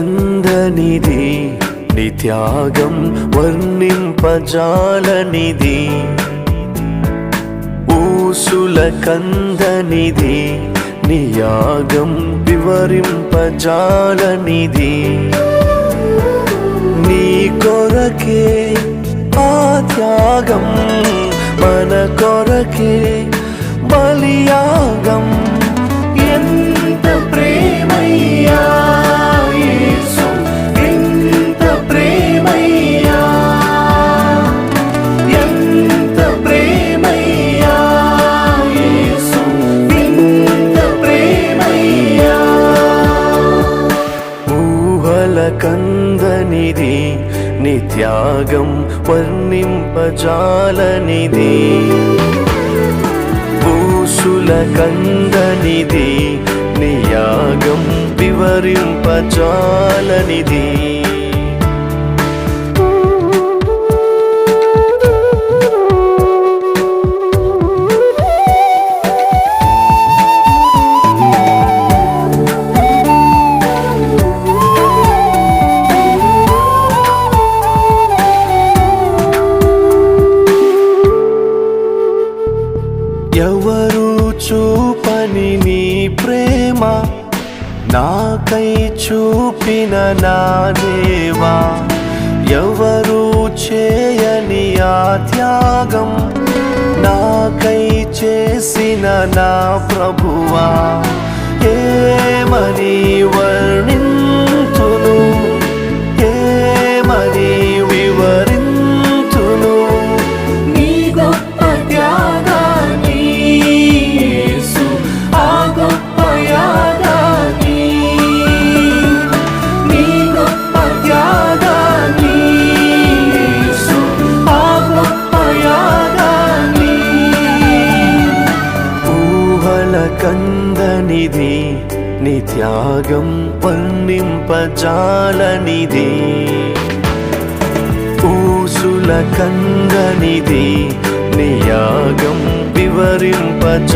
కందనిది నీ త్యాగం వర్ణింపజాలనిది, ఊసుల కందనిది నీ యాగం వివరింపజాలనిది. నీ కొరకే ఆ త్యాగం, మన కొరకే బలియాగం. ఎంత ప్రేమయ్యా యేసు, ఎంత ప్రేమయ్యా, ఎంత ప్రేమయ్యా యేసు, ఎంత ప్రేమయ్యా. ఊహల కందనిది నీ త్యాగం వర్ణింపజాలనిది, ఊసుల కందనిది నీ యాగం వివరింపజాలనిది. ఎవరు చూపని నీ ప్రేమ నాకై చూపిన నా దేవా, ఎవరు చేయని ఆ త్యాగం నాకై చేసిన నా ప్రభువా. ఏమని వర్ణింతును, ఏమని వివరింతును నీ గొప్ప త్యాగాన్ని యేసు, ఆ గొప్ప యాగాన్ని, నీ గొప్ప త్యాగాన్ని యేసు, ఆ గొప్ప యాగాన్ని. ఊహల కందనిది నీ త్యాగం వర్ణింపజాలనిది, ఊసుల కందనిది నీ యాగం వివరింపజాలనిది.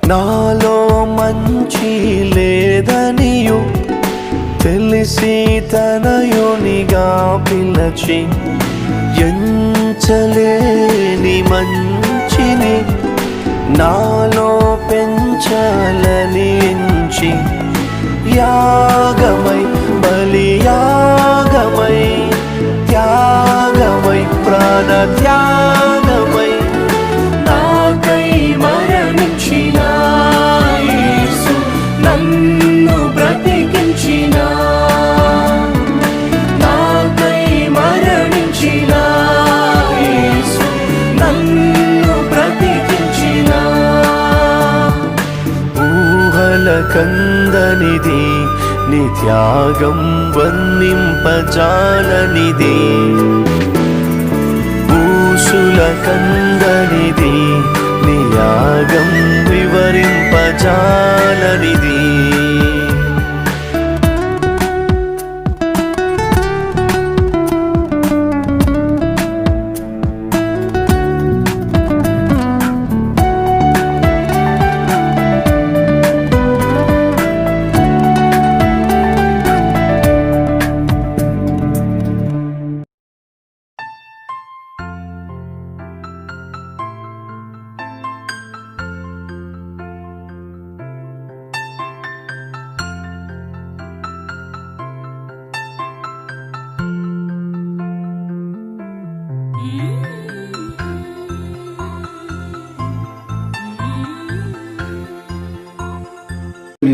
నాలో మంచి లేదనియు తెలిసి తనయునిగా పిలచి, ఎంచలేని మంచిని నాలో పెంచాలని ఎంచి, యాగమై బలియాగమై త్యాగమై ప్రాణ త్యాగమై నాకై మరణించిన యేసు, నన్ను బ్రతికించిన, నాకై మరణించిన యేసు, నన్ను బ్రతికించిన. ఊహల కందనిది నీ త్యాగం వర్ణింపజాలనిది, ఊసుల కందనిది నీ యాగం వివరింపజాలనిది.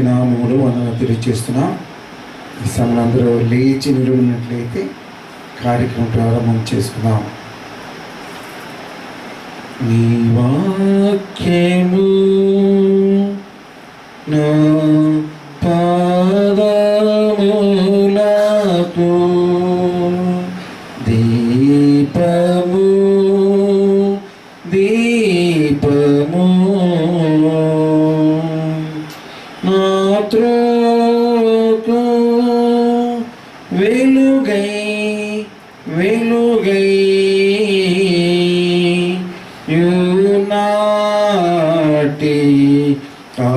నామములో వందనాలు తెలియజేస్తున్నాం. ఈ సమయంలో అందరూ లేచి నిలబడినట్లయితే కార్యక్రమం ప్రారంభం చేసుకుందాం. నీ వాక్యము నా పాదములకు దీపము నా త్రోకు వెలుగై వెలుగై యునాటి ఆ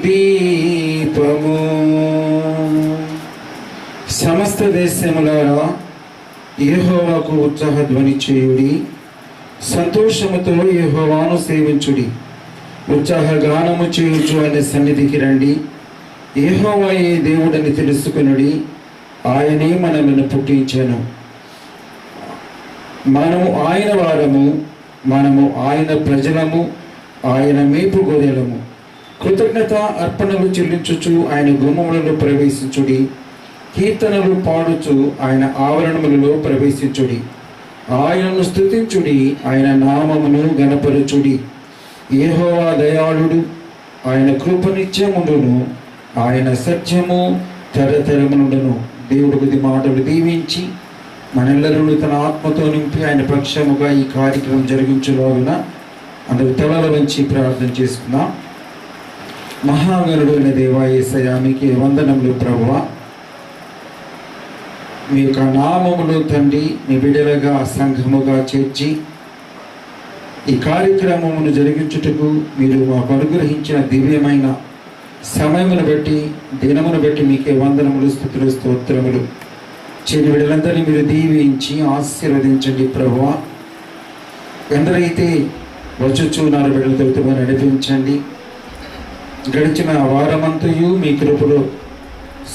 దీపము. సమస్త దేశములారా యెహోవాకు ఉత్సాహ ధ్వని చేయుడి, సంతోషముతో యెహోవాను సేవించుడి. ఉత్సాహ గానము చేయుచు ఆయన సన్నిధికి రండి. యెహోవాయే దేవుడని తెలుసుకొనుడి, ఆయనే మనలను పుట్టించెను. మనము ఆయన వారము, మనము ఆయన ప్రజలము, ఆయన మేపు గొర్రెలము. కృతజ్ఞత అర్పణలు చెల్లించుచు ఆయన గుమ్మములలో ప్రవేశించుడి. కీర్తనలు పాడుచు ఆయన ఆవరణములలో ప్రవేశించుడి. ఆయనను స్తుతించుడి, ఆయన నామమును గణపరచుడి. యెహోవా దయాళుడు, ఆయన కృప నిత్యముండును, ఆయన సత్యము తరతరమునుండును. దేవుడు కొద్ది మాటలు దీవించి మనెల్లరూ తన ఆత్మతో నింపి ఆయన పక్షముగా ఈ కార్యక్రమం జరిగించులాగున అందరూ తలల వంచి ప్రార్థన చేసుకున్నాం. మహాగణుడు అయిన దేవా యేసయ్య, మీకే వందనములు ప్రభువా. మీ యొక్క నామములు తండ్రి మీ బిడ్డలుగా సంఘముగా చేర్చి ఈ కార్యక్రమమును జరిగించుటకు మీరు మాకు అనుగ్రహించిన దివ్యమైన సమయమును బట్టి దినమును బట్టి మీకే వందనములు స్తుతులు స్తోత్రములు. చిన్న బిడ్డలందరినీ మీరు దీవించి ఆశీర్వదించండి ప్రభువా. ఎందరైతే వచ్చుచున్నారు బిడ్డలతో నడిపించండి. గడిచిన వారమంతయు మీ కృపలో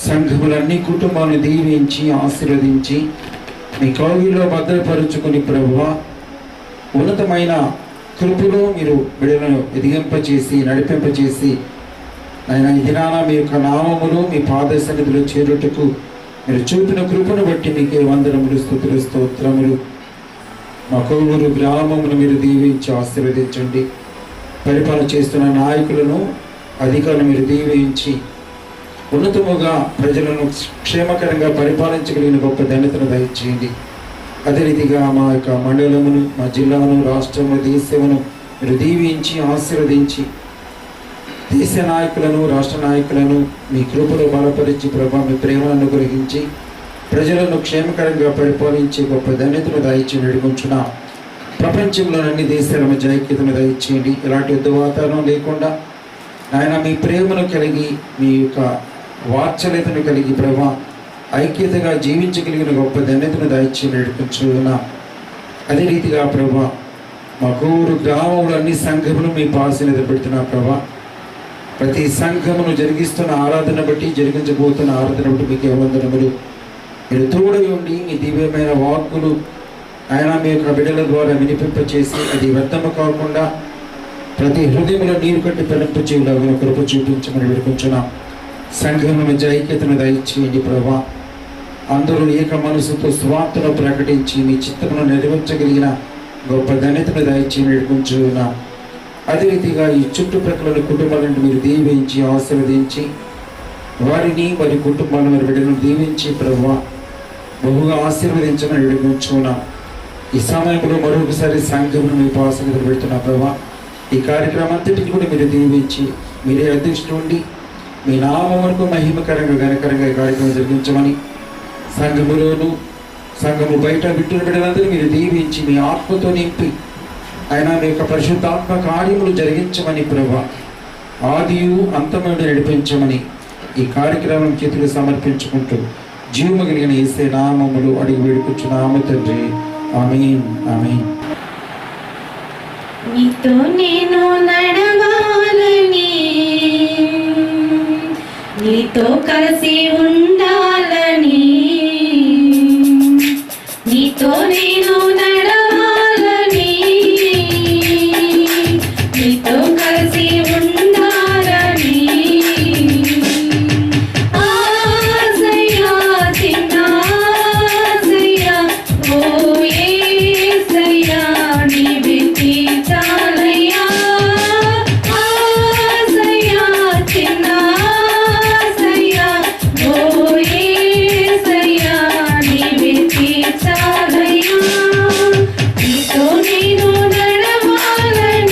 సంఘములన్నీ కుటుంబాలను దీవించి ఆశీర్వదించి మీ కౌగిలో భద్రపరుచుకుని ప్రభువా, ఉన్నతమైన కృపలో మీరు బిడ్డలను ఎదిగింపచేసి నడిపింపచేసి ఆయన ఈ దినాన మీ యొక్క నామములు మీ పాద సన్నిధిలో చేరుటకు మీరు చూపిన కృపను బట్టి మీకే వందనములు స్తుతులు స్తోత్రములు. మా కోవూరు గ్రామమును మీరు దీవించి ఆశీర్వదించండి. పరిపాలన చేస్తున్న నాయకులను అధికారులను మీరు దీవించి ఉన్నతముగా ప్రజలను క్షేమకరంగా పరిపాలించగలిగిన గొప్ప ధన్యతను దయచేయండి. అదే రీతిగా మా యొక్క మండలమును, మా జిల్లాను, రాష్ట్రము, దేశమును మీరు దీవించి ఆశీర్వదించి దేశ నాయకులను, రాష్ట్ర నాయకులను మీ కృపలో బలపరిచి ప్రభా మీ ప్రేమను అనుగ్రహించి ప్రజలను క్షేమకరంగా పరిపాలించి గొప్ప ధన్యతను దయచి నడుగుంచున్న ప్రపంచంలోని అన్ని దేశాల మధ్య ఐక్యతను దయచేయండి. ఎలాంటి యుద్ధ వాతావరణం లేకుండా ఆయన మీ ప్రేమను కలిగి మీ యొక్క వాత్సల్యతను కలిగి ప్రభా ఐక్యతగా జీవించగలిగిన గొప్ప ధన్యతను దయచి నడుపుచున్నా. అదే రీతిగా ప్రభా మా కోవూరు గ్రామంలో అన్ని సంఘములు మీ పాసిన పెడుతున్నా ప్రభా. ప్రతి సంఘమును జరిగిస్తున్న ఆరాధన బట్టి జరిగించబోతున్న ఆరాధన బట్టి మీకు వందనములు. మీరు తోడై ఉండి మీ దివ్యమైన వాక్కులు ఆయన మీ యొక్క బిడ్డల ద్వారా వినిపింపచేసి అది వ్యర్థము కాకుండా ప్రతి హృదయంలో నీరు కట్టి పెరంపు చేయలాగా కృప చూపించమని వేడుకుంటున్నాం. సంఘముల మధ్య ఐక్యతను దయచేయండి ప్రభా. అందరూ ఏక మనసుతో స్వార్థను ప్రకటించి మీ చిత్తమును నెరవేర్చగలిగిన గొప్ప ధన్యతను దయచేసి వేడుకుంటున్నాం. అదే రీతిగా ఈ చుట్టుప్రక్కల కుటుంబాలను మీరు దీవించి ఆశీర్వదించి వారిని వారి కుటుంబాలను వారి బిడ్డలను దీవించి ప్రభువా బహుగా ఆశీర్వదించమని వేడుకుంటున్నాం. ఈ సమయంలో మరొకసారి సంఘమును మీ పాసనలు పెడుతున్నా ప్రభా. ఈ కార్యక్రమం అంతటికి కూడా మీరు దీవించి మీరే అధ్యక్షుడు ఉండి మీ నామం వరకు మహిమకరంగా ఘనకరంగా ఈ కార్యక్రమం జరిగించమని సంఘములోను సంఘము బయట విట్టున బిడ్డలందరూ మీరు దీవించి మీ ఆత్మతో నింపి ఆయన మీ యొక్క పరిశుద్ధాత్మ కార్యములు జరిగించమని ప్రభా ఆదియు అంతమైన నడిపించమని ఈ కార్యక్రమం చేతులు సమర్పించుకుంటూ జీవము కలిగిన యేసే నామములు అడిగి వేడుకుంటున్నాము తండ్రి. ఆమేన్ ఆమేన్. నీతో నేను నడవాలని, నీతో కలిసి ఉండాలని, నీతో నేను నడవాలని, నీతో కలిసి ఉండాలని ఆశయా చిన్న ఆశయా ఓ యేసయ్యా నీవే తీర్చాలయ్యా ఆశయా చిన్న ఆశయా ఓ యేసయ్యా నీవే తీర్చాలయ్యా నీతో నేను నడవాలని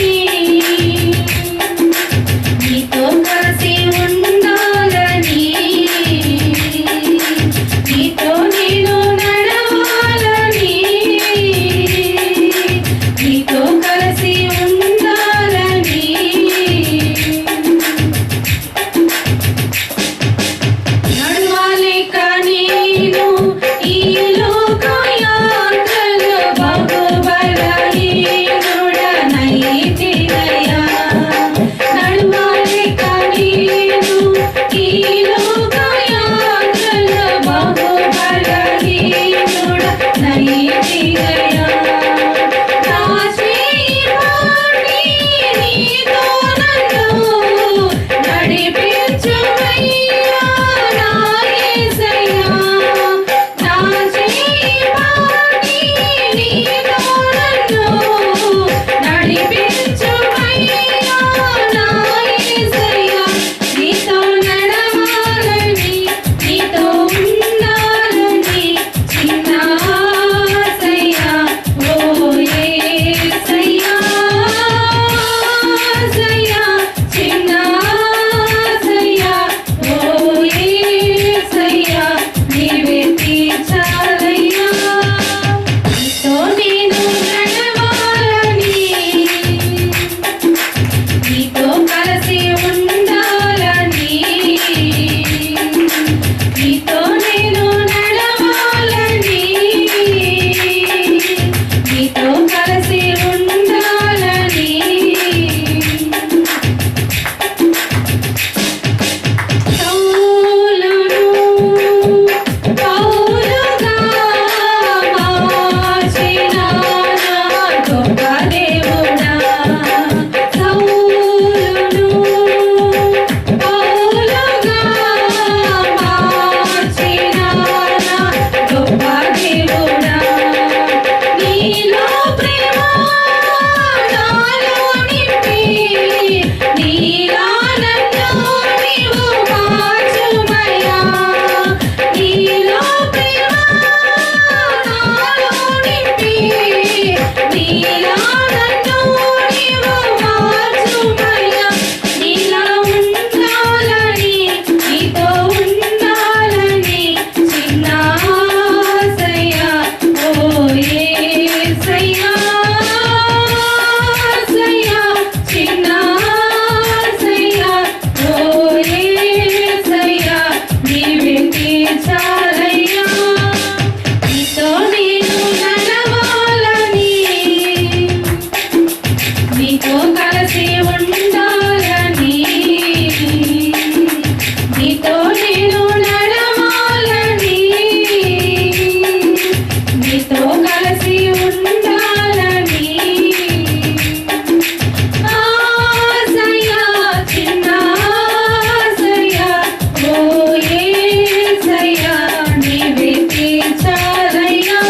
కలిసి ఉండాలని, నీతో నేను నడవాలని, నీతో కలిసి ఉండాలని. ఆశయా చిన్న ఆశయా ఓ యేసయ్యా నీవే తీర్చాలయ్యా.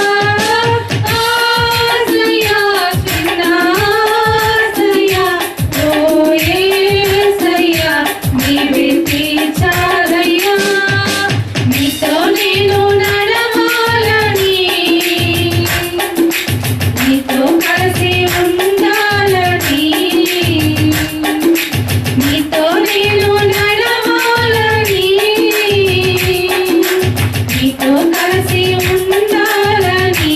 ఆశయా చిన్న ఆశయా ఓ యేసయ్యా నీవే తీర్చాలయ్యా. నీతో నేను నడవాలని, నీతో కలిసి ఉండాలని, నీతో నేను నడవాలని, నీతో కలిసి ఉండాలని.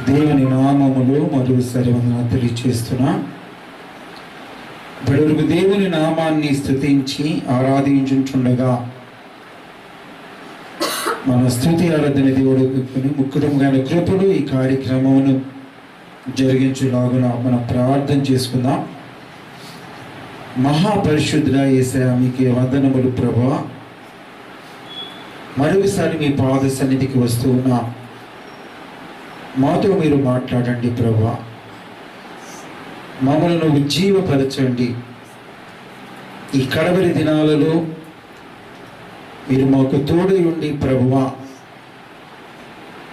దేవుని నామములో మరోసారి వందనాలు తెలియచేస్తున్నా. ఇప్పటివరకు దేవుని నామాన్ని స్తుతించి ఆరాధించుండగా మన స్తుతి ఆరాధన దేవుడు ముఖ్యంగా కృపలు ఈ కార్యక్రమమును జరిగించులాగున మనం ప్రార్థన చేసుకుందాం. మహాపరిశుద్ధుడా యేసయ్యా మీకే వందనములు ప్రభువా. మరొకసారి మీ పాద సన్నిధికి వస్తూ ఉన్నా, మాతో మీరు మాట్లాడండి ప్రభువా. మమ్మల్ని ఉజ్జీవపరచండి. ఈ కడవరి దినాలలో మీరు మాకు తోడై ఉండి ప్రభువా,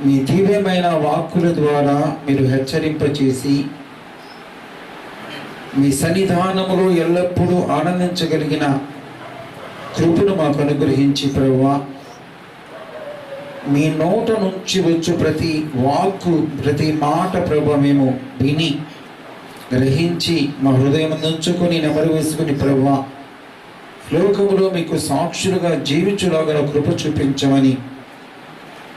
మీ దివ్యమైన వాక్కుల ద్వారా మీరు హెచ్చరింపచేసి మీ సన్నిధానములో ఎల్లప్పుడూ ఆనందించగలిగిన కృపను మాకు అనుగ్రహించి ప్రభువా, మీ నోట నుంచి వచ్చు ప్రతి వాక్కు ప్రతి మాట ప్రభు మేము విని గ్రహించి మా హృదయం నుంచుకొని నెమరు వేసుకుని ప్రభువా, లోకములో మీకు సాక్షులుగా జీవించులాగా కృప చూపించమని,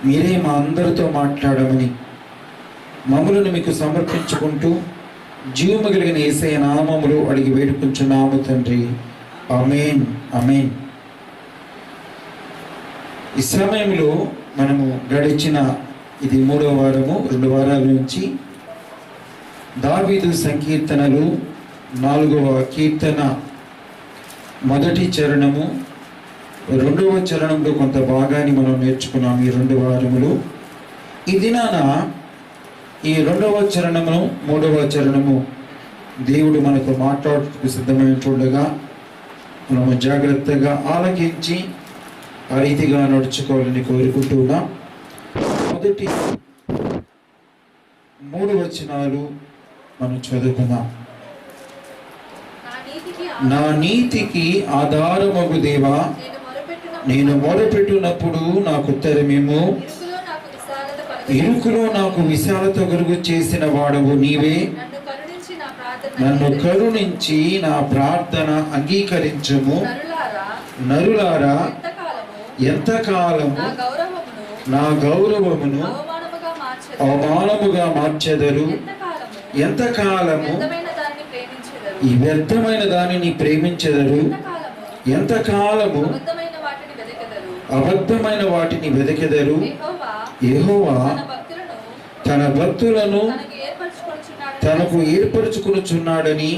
మీరే మా అందరితో మాట్లాడమని మమ్మలను మీకు సమర్పించుకుంటూ జీవము కలిగిన యేసయ్య నామములో అడిగి వేడుకుంటున్నాము తండ్రి. ఆమేన్ ఆమేన్. ఈ సమయంలో మనము గడిచిన ఇది 3వ వారము, 2 వారాల నుంచి దావీదు సంకీర్తనలు 4వ కీర్తన 1వ చరణము 2వ చరణంలో కొంత భాగాన్ని మనం నేర్చుకున్నాం ఈ 2 వారములు. ఈ దినాన ఈ 2వ చరణము 3వ చరణము దేవుడు మనతో మాట్లాడుటకు సిద్ధమై చూడగా మనము జాగ్రత్తగా ఆలకించి ఆ రీతిగా నడుచుకోవాలని కోరుకుంటున్నా. మొదటి 3 వచనాలు మనం చదువుకుందాం. నా నీతికి ఆధారమగు దేవా, నేను మొరపెట్టునప్పుడు నాకు ఉత్తరమేమో. ఇరుకులో నాకు విశాలత కలుగు చేసిన వాడవు నీవే. నన్ను కరుణించి నా ప్రార్థన అంగీకరించము. నరులారా ఎంతకాలము నా గౌరవమును అవమానముగా మార్చెదరు. ఎంతకాలము ఈ వ్యర్థమైన దానిని ప్రేమించెదరు. ఎంతకాలము అబద్ధమైన వాటిని వెదకెదరు. యెహోవా తన భక్తులను తనకు ఏర్పరచుకొనుచున్నాడని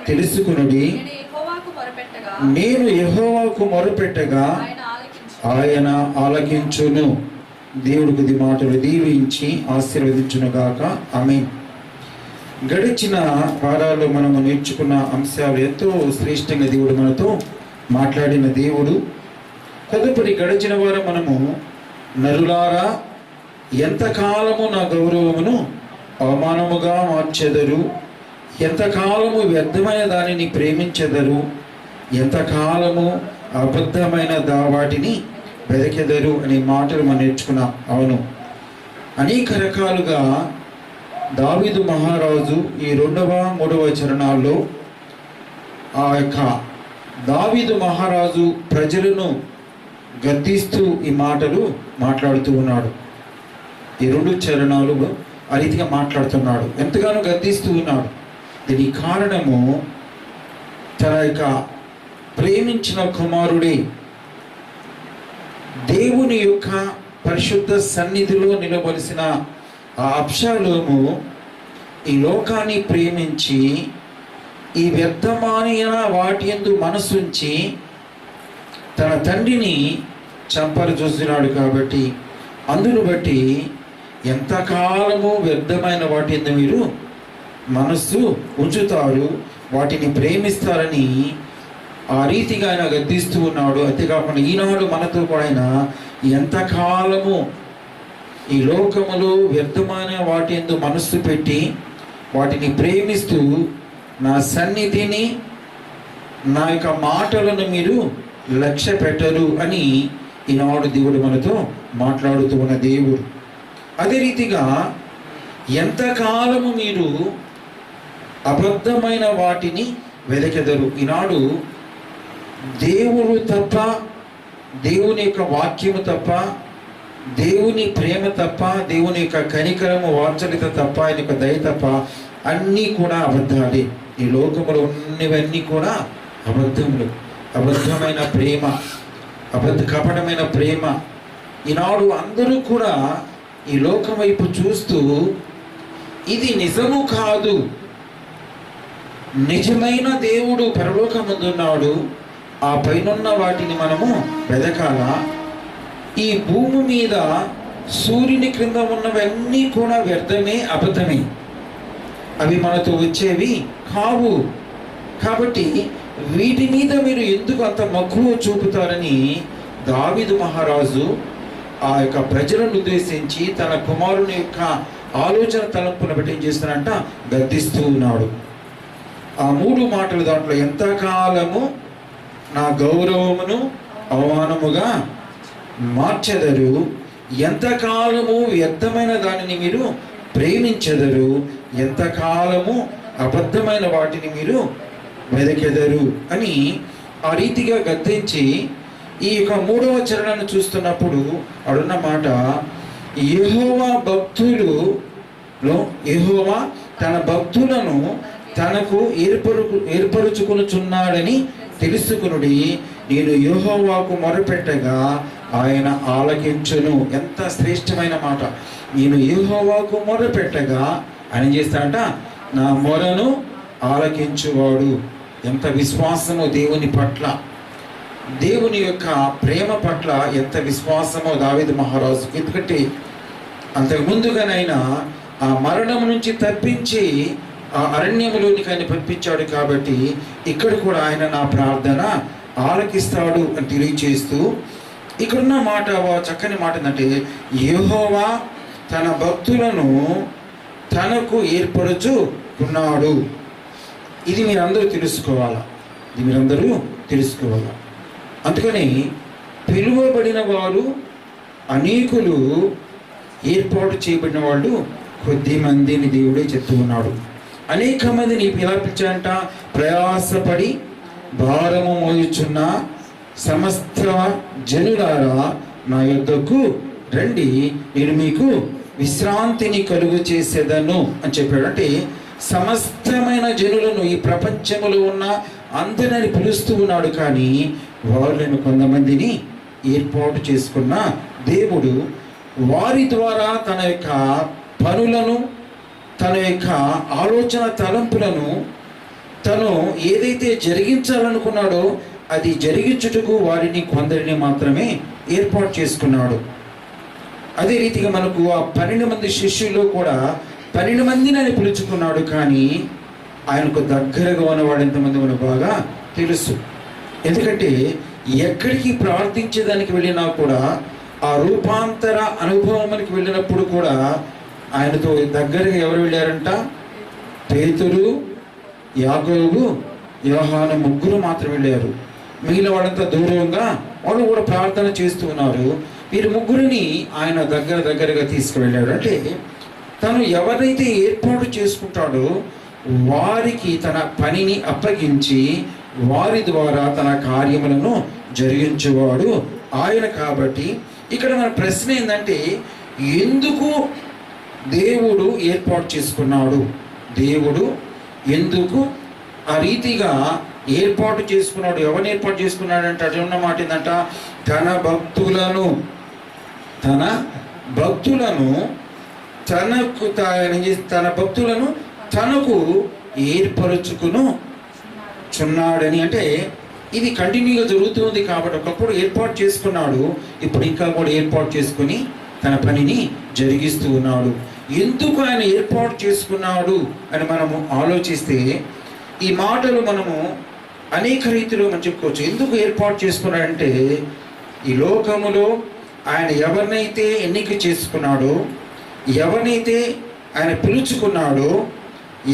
తెలుసుకునుడి. నేను యెహోవాకు మొరపెట్టగా ఆయన ఆలకించును. దేవుడికి ఇది మాటలు దీవించి ఆశీర్వదించునుగాక. ఆమేన్. గడిచిన వారాల్లో మనము నేర్చుకున్న అంశాలు ఎంతో శ్రేష్టంగా దేవుడు మనతో మాట్లాడిన దేవుడు. తదుపరి గడిచిన వారం మనము నరులారా ఎంతకాలము నా గౌరవమును అవమానముగా మార్చెదరు. ఎంతకాలము వ్యర్థమైన దానిని ప్రేమించెదరు. ఎంతకాలము అబద్ధమైన వాటిని వెదకెదరు అనే మాటలు మనం నేర్చుకున్నాం. అవును, అనేక రకాలుగా దావీదు మహారాజు ఈ 2వ 3వ చరణాల్లో ఆ యొక్క దావీదు మహారాజు ప్రజలను గద్దిస్తూ ఈ మాటలు మాట్లాడుతూ ఉన్నాడు. ఈ 2 చరణాలు ఆ రీతిగా మాట్లాడుతున్నాడు, ఎంతగానో గద్దిస్తూ ఉన్నాడు. దీనికి కారణము తన యొక్క ప్రేమించిన కుమారుడే దేవుని యొక్క పరిశుద్ధ సన్నిధిలో నిలవలసిన ఆ అబ్షాలోము ఈ లోకాన్ని ప్రేమించి ఈ వ్యర్థమైన వాటి యందు మనసుంచి తన తండ్రిని చంపరు చూస్తున్నాడు. కాబట్టి అందును బట్టి ఎంతకాలము వ్యర్థమైన వాటి యందు మీరు మనస్సు ఉంచుతారు, వాటిని ప్రేమిస్తారని ఆ రీతిగా ఆయన గద్దిస్తూ ఉన్నాడు. అంతేకాకుండా ఈనాడు మనతో కూడా ఆయన ఎంతకాలము ఈ లోకములో వ్యర్థమైన వాటి యందు మనస్సు పెట్టి వాటిని ప్రేమిస్తూ నా సన్నిధిని నా యొక్క మాటలను మీరు లక్ష్య పెట్టరు అని ఈనాడు దేవుడు మనతో మాట్లాడుతూ ఉన్న దేవుడు. అదే రీతిగా ఎంతకాలము మీరు అబద్ధమైన వాటిని వెదకెదరు. ఈనాడు దేవుడు తప్ప, దేవుని యొక్క వాక్యము తప్ప, దేవుని ప్రేమ తప్ప, దేవుని యొక్క కనికరము వాత్సల్యత తప్ప, ఆయన యొక్క దయ తప్ప అన్నీ కూడా అబద్ధాలే. ఈ లోకములో ఉన్నవన్నీ కూడా అబద్ధములు. అబద్ధమైన ప్రేమ, కపటమైన ప్రేమ. ఈనాడు అందరూ కూడా ఈ లోకం వైపు చూస్తూ ఇది నిజము కాదు, నిజమైన దేవుడు పరలోకమందున్నాడు, ఆ పైనున్న వాటిని మనము వెదకాల. ఈ భూమి మీద సూర్యుని క్రింద ఉన్నవన్నీ కూడా వ్యర్థమే, అబద్ధమే, అవి మనతో వచ్చేవి కావు. కాబట్టి వీటి మీద మీరు ఎందుకు అంత మక్కువ చూపుతారని దావీదు మహారాజు ఆ యొక్క ప్రజలను ఉద్దేశించి తన కుమారుని యొక్క ఆలోచన తలంపును బట్టి ఏం చేస్తున్నాడంట, గద్దిస్తూ ఉన్నాడు. ఆ 3 మాటలు దాంట్లో ఎంతకాలము నా గౌరవమును అవమానముగా మార్చెదరు, ఎంతకాలము వ్యర్థమైన దానిని మీరు ప్రేమించెదరు, ఎంతకాలము అబద్ధమైన వాటిని మీరు వెదకెదరు అని ఆ రీతిగా గద్దించి ఈ యొక్క 3వ చరణాన్ని చూస్తున్నప్పుడు అడున్న మాట, యెహోవా యెహోవా తన భక్తులను తనకు ఏర్పరుచుకొనుచున్నాడని తెలుసుకునుడి, నేను యెహోవాకు మొరపెట్టగా ఆయన ఆలకించును. ఎంత శ్రేష్టమైన మాట. నేను యెహోవాకు మొరపెట్టగా ఆయన చేస్తాడంట, నా మొరను ఆలకించువాడు. ఎంత విశ్వాసమో దేవుని పట్ల, దేవుని యొక్క ప్రేమ పట్ల ఎంత విశ్వాసమో దావీదు మహారాజు. ఎందుకంటే అంతకు ముందుగానైనా ఆ మరణం నుంచి తప్పించి ఆ అరణ్యములోనికి ఆయన పంపించాడు. కాబట్టి ఇక్కడ కూడా ఆయన నా ప్రార్థన ఆలకిస్తాడు అని తెలియచేస్తూ ఇక్కడున్న మాట చక్కని మాట ఏంటంటే, యెహోవా తన భక్తులను తనకు ఏర్పరచుకున్నాడు. ఇది మీరందరూ తెలుసుకోవాలా, అందుకని పిలువబడిన వారు అనేకులు, ఏర్పాటు చేయబడిన వాళ్ళు కొద్ది మందిని దేవుడే చెప్తూ ఉన్నాడు. అనేక మందిని ఎలా పిలిచాడంట, ప్రయాసపడి భారము మోయుచున్న సమస్త జనులారా నా యొద్దకు రండి, నేను మీకు విశ్రాంతిని కలుగు చేసేదను అని చెప్పాడు. అంటే సమస్తమైన జనులను, ఈ ప్రపంచంలో ఉన్న అందరిని పిలుస్తూ ఉన్నాడు. కానీ వాళ్ళను కొంతమందిని ఏర్పాటు చేసుకున్న దేవుడు వారి ద్వారా తన యొక్క పనులను, తన యొక్క ఆలోచన తలంపులను తను ఏదైతే జరిగించాలనుకున్నాడో అది జరిగించుటకు వారిని కొందరిని మాత్రమే ఏర్పాటు చేసుకున్నాడు. అదే రీతిగా మనకు ఆ 12 మంది శిష్యుల్లో కూడా 12 మందిని ఆయన పిలుచుకున్నాడు. కానీ ఆయనకు దగ్గరగా ఉన్నవాడు ఎంతమంది మనకు బాగా తెలుసు. ఎందుకంటే ఎక్కడికి ప్రార్థించేదానికి వెళ్ళినా కూడా, ఆ రూపాంతర అనుభవానికి వెళ్ళినప్పుడు కూడా ఆయనతో దగ్గరగా ఎవరు వెళ్ళారంట, పేతురు, యాకోబు, యోహాను ముగ్గురు మాత్రం వెళ్ళారు. మిగిలిన వాళ్ళంతా దూరంగా వాళ్ళు కూడా ప్రార్థన చేస్తూ ఉన్నారు. వీరు ముగ్గురిని ఆయన దగ్గరగా తీసుకువెళ్ళాడు. అంటే తను ఎవరైతే ఏర్పాటు చేసుకుంటాడో వారికి తన పనిని అప్పగించి వారి ద్వారా తన కార్యములను జరిగించేవాడు ఆయన. కాబట్టి ఇక్కడ మన ప్రశ్న ఏంటంటే, ఎందుకు దేవుడు ఏర్పాటు చేసుకున్నాడు? దేవుడు ఎందుకు ఆ రీతిగా ఏర్పాటు చేసుకున్నాడు. ఎవరిని ఏర్పాటు చేసుకున్నాడంటే అటు ఉన్న మాట ఏంటంట, తన భక్తులను తన భక్తులను తనకు ఏర్పరచుకును చున్నాడని. అంటే ఇది కంటిన్యూగా జరుగుతుంది కాబట్టి ఒకప్పుడు ఏర్పాటు చేసుకున్నాడు, ఇప్పుడు ఇంకా కూడా ఏర్పాటు చేసుకుని తన పనిని జరిగిస్తూ ఉన్నాడు. ఎందుకు ఆయన ఏర్పాటు చేసుకున్నాడు అని మనము ఆలోచిస్తే ఈ మాటలు మనము అనేక రీతిలో మనం చెప్పుకోవచ్చు. ఎందుకు ఏర్పాటు చేసుకున్నాడంటే ఈ లోకములో ఆయన ఎవరినైతే ఎన్నిక చేసుకున్నాడో, ఎవరినైతే ఆయన పిలుచుకున్నాడో,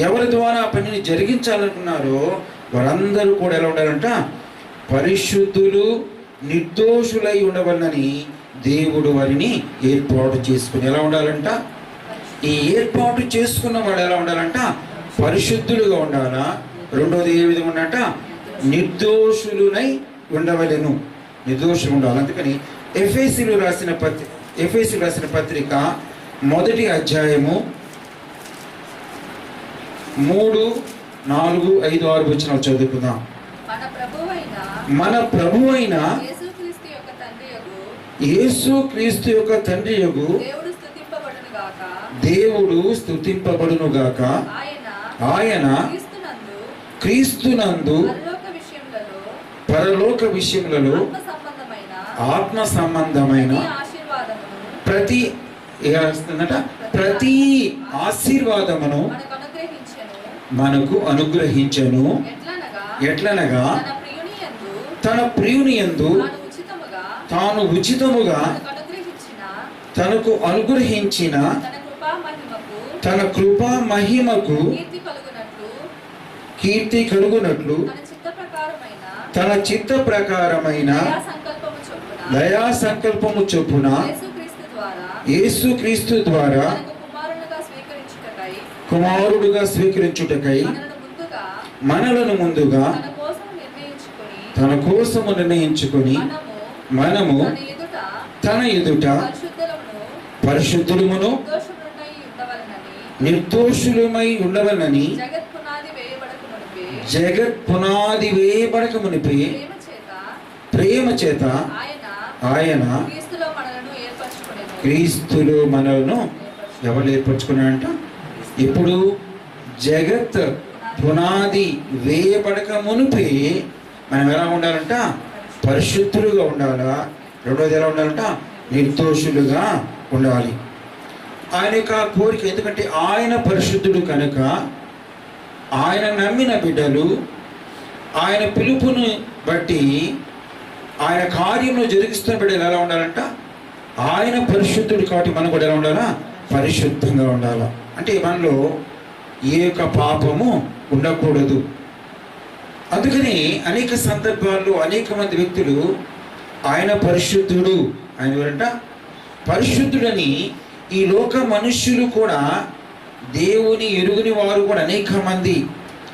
ఎవరి ద్వారా ఆ పనిని జరిగించాలనుకున్నారో వారందరూ కూడా ఎలా ఉండాలంట, పరిశుద్ధులు నిర్దోషులై ఉండవలనని దేవుడు వారిని ఏర్పాటు చేసుకుని ఎలా ఉండాలంట, ఈ ఏర్పాటు చేసుకున్న వాడు ఎలా ఉండాలంట, పరిశుద్ధులుగా ఉండాలా. రెండోది ఏ విధంగా ఉన్నట, నిర్దోషులునై ఉండవలెను, నిర్దోషులు ఉండాలి. అందుకని ఎఫెసీలు రాసిన పత్రిక 1వ అధ్యాయము 3, 4, 5, 6 వచనాలు చదువుకుందాం. మన ప్రభువైన యేసుక్రీస్తు యొక్క తండ్రి యగు దేవుడు స్తుతింపబడును గాక. ఆయన క్రీస్తునందు పరలోక విషయములలో ఆత్మ సంబంధమైన ప్రతి ఆశీర్వాదమును మనకు అనుగ్రహించెను. ఎట్లనగా తన ప్రియుని యందు తాను ఉచితముగా తనకు అనుగ్రహించిన తన కృపా మహిమకు కీర్తి కలుగునట్లు తన చిత్త ప్రకారమైన దయా సంకల్పము చొప్పున యేసుక్రీస్తు ద్వారా కుమారుడుగా స్వీకరించుటకై మనలను ముందుగా తన కోసము నిర్ణయించుకొని మనము తన ఎదుట పరిశుద్ధులమును నిర్దోషులమై ఉండవలనని జగత్ పునాది వేయబడక మునిపే ప్రేమ చేత ఆయన క్రీస్తులో మనలను ఎవరు ఏర్పరచుకున్నాడంట, ఇప్పుడు జగత్ పునాది వేయబడక మునిపే మనం ఎలా ఉండాలంట, పరిశుద్ధులుగా ఉండాలా. రెండోది ఎలా ఉండాలంట, నిర్దోషులుగా ఉండాలి. ఆయన యొక్క కోరిక, ఎందుకంటే ఆయన పరిశుద్ధుడు కనుక ఆయన నమ్మిన బిడ్డలు ఆయన పిలుపును బట్టి ఆయన కార్యమును జరిగిస్తున్న బిడ్డలు ఎలా ఉండాలంట, ఆయన పరిశుద్ధుడు కాబట్టి మనం కూడా ఎలా ఉండాలా, పరిశుద్ధంగా ఉండాలా. అంటే మనలో ఏ యొక్క పాపము ఉండకూడదు. అందుకని అనేక సందర్భాల్లో అనేక మంది వ్యక్తులు ఆయన పరిశుద్ధుడు, ఆయన ఎవరంట పరిశుద్ధుడని ఈ లోక మనుష్యులు కూడా దేవుని ఎరుగుని వారు కూడా అనేక మంది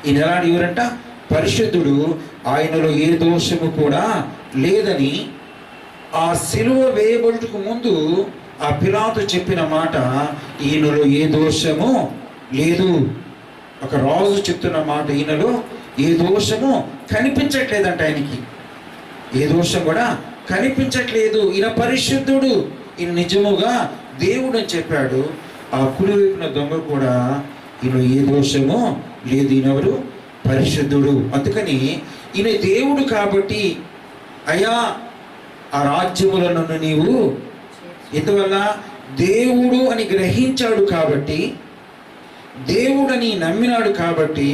ఈయన ఎలాంటి ఎవరంట పరిశుద్ధుడు, ఆయనలో ఏ దోషము కూడా లేదని ఆ సిలువ వేయబడుటకు ముందు ఆ పిలాతు చెప్పిన మాట, ఈయనలో ఏ దోషము లేదు. ఒక రాజు చెప్తున్న మాట, ఈయనలో ఏ దోషము కనిపించట్లేదంట, ఆయనకి ఏ దోషం కూడా కనిపించట్లేదు, ఈయన పరిశుద్ధుడు, ఈయన నిజముగా దేవుడు అని చెప్పాడు. ఆ కుడి వైపున దొంగ కూడా ఈయన ఏ దోషము లేదు, ఈయనెవరు పరిశుద్ధుడు. అందుకని ఈయన దేవుడు కాబట్టి అయ్యా ఆ రాజ్యములను నీవు ఇందువల్ల దేవుడు అని గ్రహించాడు కాబట్టి, దేవుడని నమ్మినాడు కాబట్టి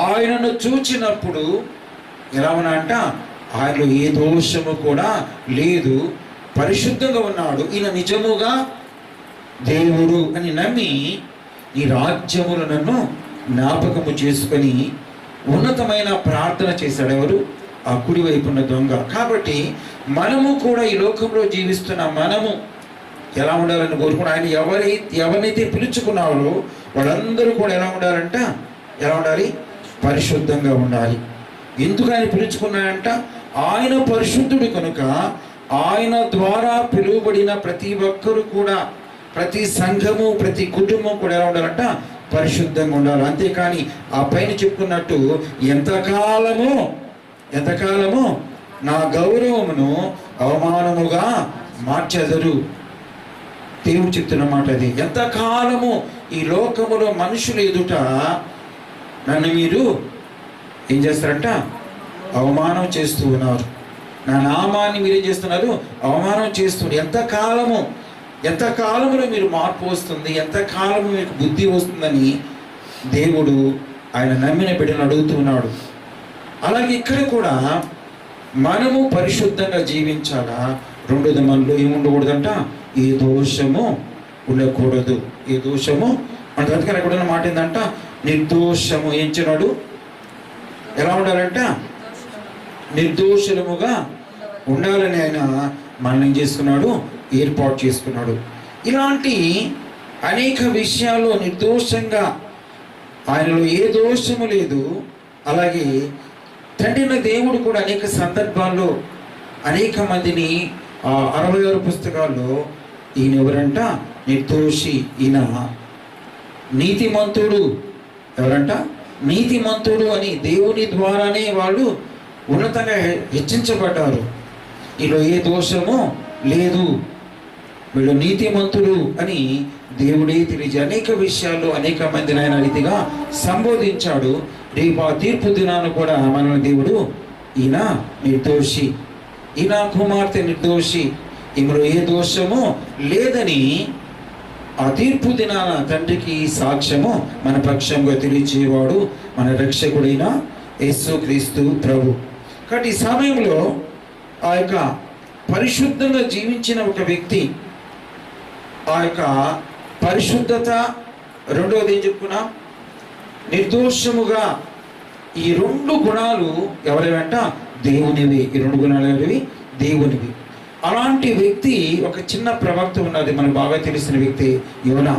ఆయనను చూచినప్పుడు ఎలా ఉన్నాడంట, ఆయనలో ఏ దోషము కూడా లేదు, పరిశుద్ధంగా ఉన్నాడు, ఈయన నిజముగా దేవుడు అని నమ్మి ఈ రాజ్యములు నన్ను జ్ఞాపకము చేసుకొని ఉన్నతమైన ప్రార్థన చేశాడు. ఎవరు? ఆ కుడి వైపున్న దొంగ. కాబట్టి మనము కూడా ఈ లోకంలో జీవిస్తున్న మనము ఎలా ఉండాలని కోరుకున్నాడు. ఆయన ఎవరినైతే పిలుచుకున్నారో వాళ్ళందరూ కూడా ఎలా ఉండాలంట, ఎలా ఉండాలి, పరిశుద్ధంగా ఉండాలి. ఎందుకు ఆయన పిలుచుకున్నాడంట, ఆయన పరిశుద్ధుడు కనుక ఆయన ద్వారా పిలువబడిన ప్రతి ఒక్కరు కూడా, ప్రతి సంఘము ప్రతి కుటుంబం కూడా ఎలా ఉండాలంట, పరిశుద్ధంగా ఉండాలి. అంతేకాని ఆ పైన చెప్పుకున్నట్టు ఎంతకాలము నా గౌరవమును అవమానముగా మార్చెదరు. దేవుడు చెప్తున్న మాట అది. ఎంతకాలము ఈ లోకములో మనుషులు ఎదుట నన్ను మీరు ఏం చేస్తారంట? అవమానం చేస్తూ ఉన్నారు. నా నామాన్ని మీరు ఏం చేస్తున్నారు? అవమానం చేస్తున్నారు. ఎంతకాలములో మీరు మార్పు వస్తుంది, ఎంతకాలము మీకు బుద్ధి వస్తుందని దేవుడు ఆయన నమ్మిన బిడ్డను అడుగుతున్నాడు. అలాగే ఇక్కడ కూడా మనము పరిశుద్ధంగా జీవించాలా. రెండోది మనలో ఏముండకూడదంట? ఏ దోషము ఉండకూడదు. ఏ దోషము అంటే అందుకని అక్కడ ఉన్న మాట ఏంటంట? నిర్దోషము ఎంచినాడు. ఎలా ఉండాలంట? నిర్దోషముగా ఉండాలని ఆయన మనల్ని ఏం చేసుకున్నాడు? ఏర్పాటు చేసుకున్నాడు. ఇలాంటి అనేక విషయాల్లో నిర్దోషంగా, ఆయనలో ఏ దోషము లేదు. అలాగే తండ్రిన దేవుడు కూడా అనేక సందర్భాల్లో అనేక మందిని 66 పుస్తకాల్లో ఈయన ఎవరంట? నిర్దోషి, ఈయన నీతిమంతుడు. ఎవరంట? నీతిమంతుడు అని దేవుని ద్వారానే వాళ్ళు ఉన్నతంగా హెచ్చించబడ్డారు. ఈలో ఏ దోషము లేదు, వీళ్ళు నీతిమంతుడు అని దేవుడే తెలియజే అనేక విషయాల్లో అనేక మందిని ఆయన రీతిగా సంబోధించాడు. రేపు ఆ తీర్పు దినాన్ని కూడా మనల్ని దేవుడు ఈయన నిర్దోషి, ఈయన కుమార్తె నిర్దోషి, ఈమెలో ఏ దోషము లేదని ఆ తీర్పు దినాన తండ్రికి సాక్ష్యము మన పక్షంగా తెలియజేవాడు మన రక్షకుడైన యేసుక్రీస్తు ప్రభు. కాబట్టి ఈ సమయంలో ఆ యొక్క పరిశుద్ధంగా జీవించిన ఒక వ్యక్తి, ఆ యొక్క పరిశుద్ధత, రెండవది ఏం చెప్పుకున్నాం? నిర్దోషముగా. ఈ 2 గుణాలు ఎవరివంట? దేవునివి. ఈ 2 గుణాలు ఎవరివి? దేవునివి. అలాంటి వ్యక్తి, ఒక చిన్న ప్రవక్త ఉన్నది మనకు బాగా తెలిసిన వ్యక్తి యోనా.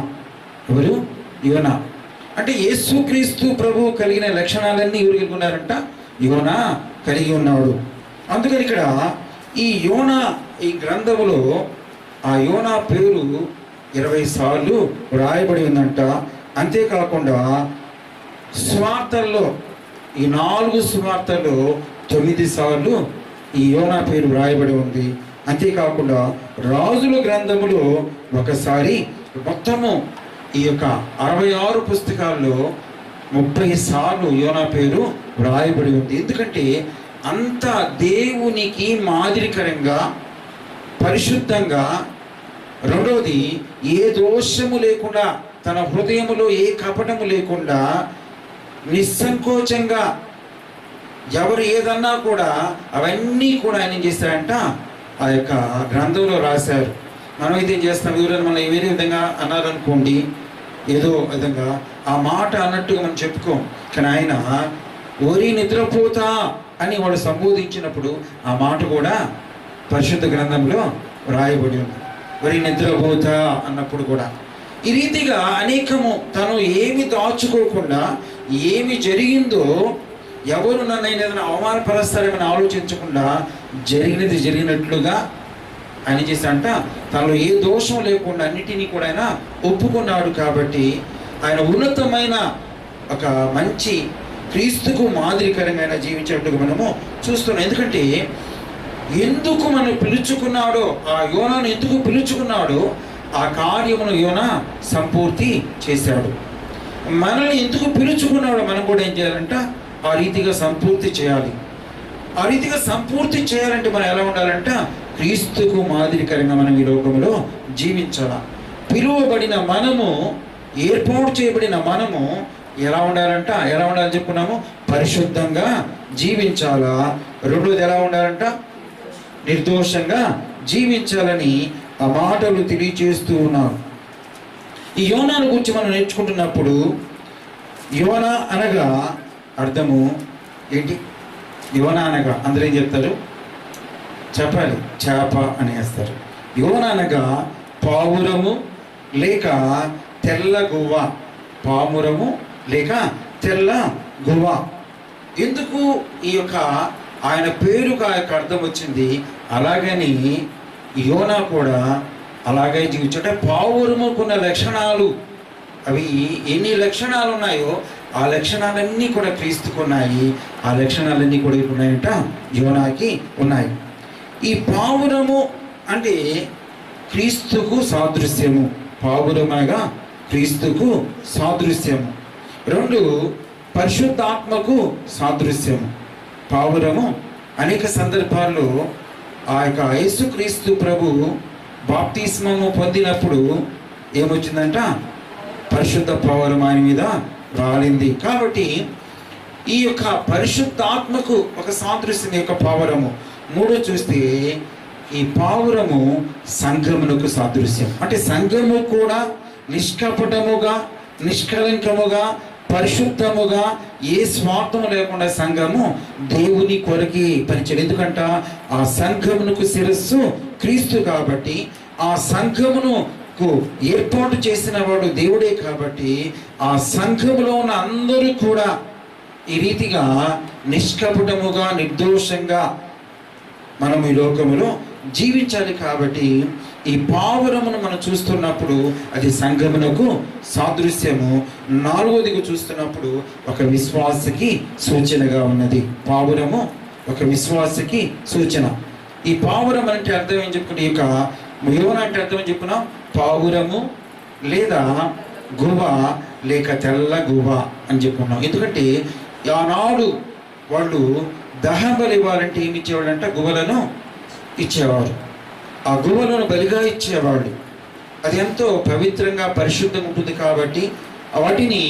ఎవరు? యోనా. అంటే యేసుక్రీస్తు ప్రభు కలిగిన లక్షణాలన్నీ ఎవరు కలిగి ఉన్నారంట? యోనా కలిగి ఉన్నాడు. అందుకని ఇక్కడ ఈ యోనా ఈ గ్రంథములో ఆ యోనా పేరు 20 సార్లు వ్రాయబడి ఉందంట. అంతేకాకుండా స్వార్థల్లో, ఈ 4 స్వార్థల్లో 9 సార్లు ఈ యోనా పేరు వ్రాయబడి ఉంది. అంతేకాకుండా రాజుల గ్రంథములో ఒకసారి, మొత్తము ఈ యొక్క 66 పుస్తకాల్లో 30 సార్లు యోనా పేరు వ్రాయబడి ఉంది. ఎందుకంటే అంత దేవునికి మాదిరికరంగా, పరిశుద్ధంగా, రెండోది ఏ దోషము లేకుండా, తన హృదయములో ఏ కపటము లేకుండా, నిస్సంకోచంగా ఎవరు ఏదన్నా కూడా అవన్నీ కూడా ఆయన ఏం చేశారంట? ఆ యొక్క గ్రంథంలో రాశారు. మనం అయితే ఏం చేస్తాం? ఎవరైనా మనం వేరే విధంగా అన్నారనుకోండి, ఏదో విధంగా ఆ మాట అన్నట్టుగా మనం చెప్పుకోం. కానీ ఆయన ఓరి నిద్రపోతా అని వాడు సంబోధించినప్పుడు ఆ మాట కూడా పరిశుద్ధ గ్రంథంలో రాయబడి ఉంది. ఓరి నిద్రపోతా అన్నప్పుడు కూడా ఈ రీతిగా అనేకము తను ఏమి దాచుకోకుండా, ఏమి జరిగిందో, ఎవరు నన్ను ఏదైనా అవమానపరుస్తారేమని ఆలోచించకుండా జరిగినది జరిగినట్లుగా ఆయన చేశాడంట. తనలో ఏ దోషం లేకుండా అన్నిటినీ కూడా ఆయన ఒప్పుకున్నాడు. కాబట్టి ఆయన ఉన్నతమైన ఒక మంచి క్రీస్తుకు మాదిరికరంగా జీవించినట్టుగా మనము చూస్తున్నాం. ఎందుకంటే ఎందుకు మనం పిలుచుకున్నాడో, ఆ యోనాను ఎందుకు పిలుచుకున్నాడో ఆ కార్యమును యోనా సంపూర్తి చేశాడు. మనల్ని ఎందుకు పిలుచుకున్నాడో మనం కూడా ఏం చేయాలంట? ఆ రీతిగా సంపూర్తి చేయాలి. ఆ రీతిగా సంపూర్తి చేయాలంటే మనం ఎలా ఉండాలంట? క్రీస్తుకు మాదిరికరంగా మనం ఈ లోకంలో జీవించాలా. పిలువబడిన మనము, ఏర్పాటు చేయబడిన మనము ఎలా ఉండాలంట? ఎలా ఉండాలని చెప్పుకున్నాము? పరిశుద్ధంగా జీవించాలా. రెండోది ఎలా ఉండాలంట? నిర్దోషంగా జీవించాలని ఆ మాటలు తెలియజేస్తూ ఉన్నారు. ఈ యోనాను గురించి మనం నేర్చుకుంటున్నప్పుడు, యోనా అనగా అర్థము ఏంటి? యోనా అనగా అందరూ ఏం చెప్తారు? చెప్పాలి, చేప అనేస్తారు. యోనా అనగా పావురము లేక తెల్ల గువ్వ. పామురము లేక తెల్ల గువ్వ. ఎందుకు ఈ యొక్క ఆయన పేరుకు ఆ యొక్క అర్థం వచ్చింది? అలాగని యోనా కూడా అలాగే జీవించే పావురముకున్న లక్షణాలు అవి ఎన్ని లక్షణాలు ఉన్నాయో ఆ లక్షణాలన్నీ కూడా క్రీస్తుకున్నాయి. ఆ లక్షణాలన్నీ కూడా ఉన్నాయంట యోనాకి ఉన్నాయి. ఈ పావురము అంటే క్రీస్తుకు సాదృశ్యము. పావురమనగా క్రీస్తుకు సాదృశ్యము. రెండు, పరిశుద్ధాత్మకు సాదృశ్యము. పావురము అనేక సందర్భాల్లో ఆ యొక్క యేసుక్రీస్తు ప్రభు బాప్తిస్మము పొందినప్పుడు ఏమొచ్చిందంట? పరిశుద్ధ పావురం ఆయన మీద రాలింది. కాబట్టి ఈ యొక్క పరిశుద్ధాత్మకు ఒక సాదృశ్యం యొక్క పావురము. మూడో చూస్తే ఈ పావురము సంఘమునకు సాదృశ్యం. అంటే సంఘము కూడా నిష్కపటముగా, నిష్కలంకముగా, పరిశుద్ధముగా, ఏ స్వార్థము లేకుండా సంఘము దేవుని కొరకి పనిచేయదు. ఎందుకంట ఆ సంఘమునకు శిరస్సు క్రీస్తు కాబట్టి, ఆ సంఘమునకు ఏర్పాటు చేసిన వాడు దేవుడే కాబట్టి, ఆ సంఘములో ఉన్న అందరూ కూడా ఈ రీతిగా నిష్కపటముగా, నిర్దోషంగా మనం ఈ లోకములో జీవించాలి. కాబట్టి ఈ పావురమును మనం చూస్తున్నప్పుడు అది సంఘమునకు సాదృశ్యము. నాలుగోదిగా చూస్తున్నప్పుడు ఒక విశ్వాసకి సూచనగా ఉన్నది. పావురము ఒక విశ్వాసకి సూచన. ఈ పావురం అంటే అర్థం ఏం చెప్పుకుంటే, ఈ యొక్క యోన అంటే అర్థం ఏం చెప్పుకున్నాం? పావురము లేదా గువ లేక తెల్ల గువ అని చెప్పుకున్నాం. ఎందుకంటే ఆనాడు వాళ్ళు దహబలి ఇవ్వాలంటే ఏమి ఇచ్చేవాళ్ళు అంటే గువలను ఇచ్చేవారు. ఆ గువలను బలిగా ఇచ్చేవాళ్ళు. అది ఎంతో పవిత్రంగా పరిశుద్ధంగా ఉంటుంది కాబట్టి వాటిని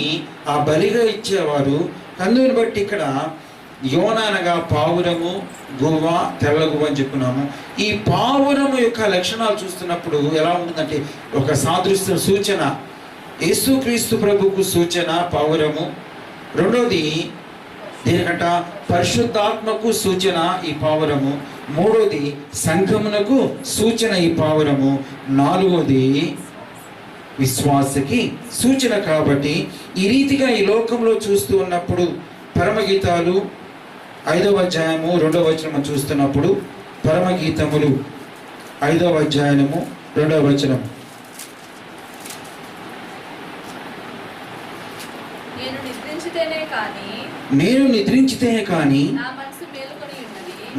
ఆ బలిగా ఇచ్చేవారు. అందుని బట్టి ఇక్కడ యోన అనగా పావురము, గువ్వ, తెల్ల గువ్వ అని చెప్పుకున్నాము. ఈ పావురము యొక్క లక్షణాలు చూస్తున్నప్పుడు ఎలా ఉంటుందంటే ఒక సాదృశ్య సూచన, యేసుక్రీస్తు ప్రభుకు సూచన పావురము. రెండోది దీనికంట పరిశుద్ధాత్మకు సూచన ఈ పావురము. మూడోది సంఘమునకు సూచన ఈ పావురము. నాలుగోది విశ్వాసకి సూచన. కాబట్టి ఈ రీతిగా ఈ లోకంలో చూస్తూ ఉన్నప్పుడు పరమగీతాలు 5వ అధ్యాయము 2వ వచనం చూస్తున్నప్పుడు, పరమగీతములు 5వ అధ్యాయము 2వ వచనం. నేను నిద్రించితేనే కానీ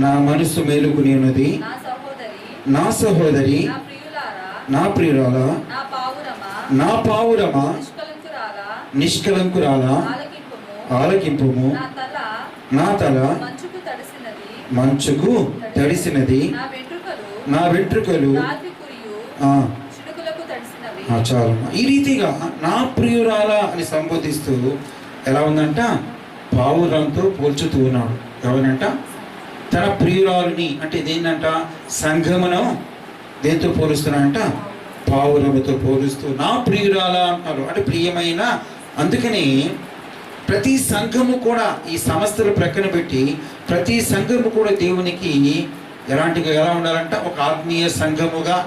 నా మనసు మేలుకుని ఉన్నది. నా సహోదరి, నా ప్రియురాలా, నా పావురమా, నిష్కలంకురాలా, ఆలకింపుము. నా తల మంచుకు తడిసినది, నా వెంట్రుకలు చాలు. ఈ రీతిగా నా ప్రియురాలా అని సంబోధిస్తూ ఎలా ఉందంట? పావురంతో పోల్చుతూ ఉన్నాడు. ఎవరంట? తన ప్రియురాలుని. అంటే ఇదేంటంట? సంఘమును దేంతో పోలుస్తున్నాడంట? పావురముతో పోలుస్తూ నా ప్రియురాల అంటున్నారు. అంటే ప్రియమైన. అందుకని ప్రతి సంఘము కూడా ఈ సమస్తలు ప్రక్కన పెట్టి ప్రతి సంఘము కూడా దేవునికి ఎలా ఉండాలంట? ఒక ఆత్మీయ సంఘముగా,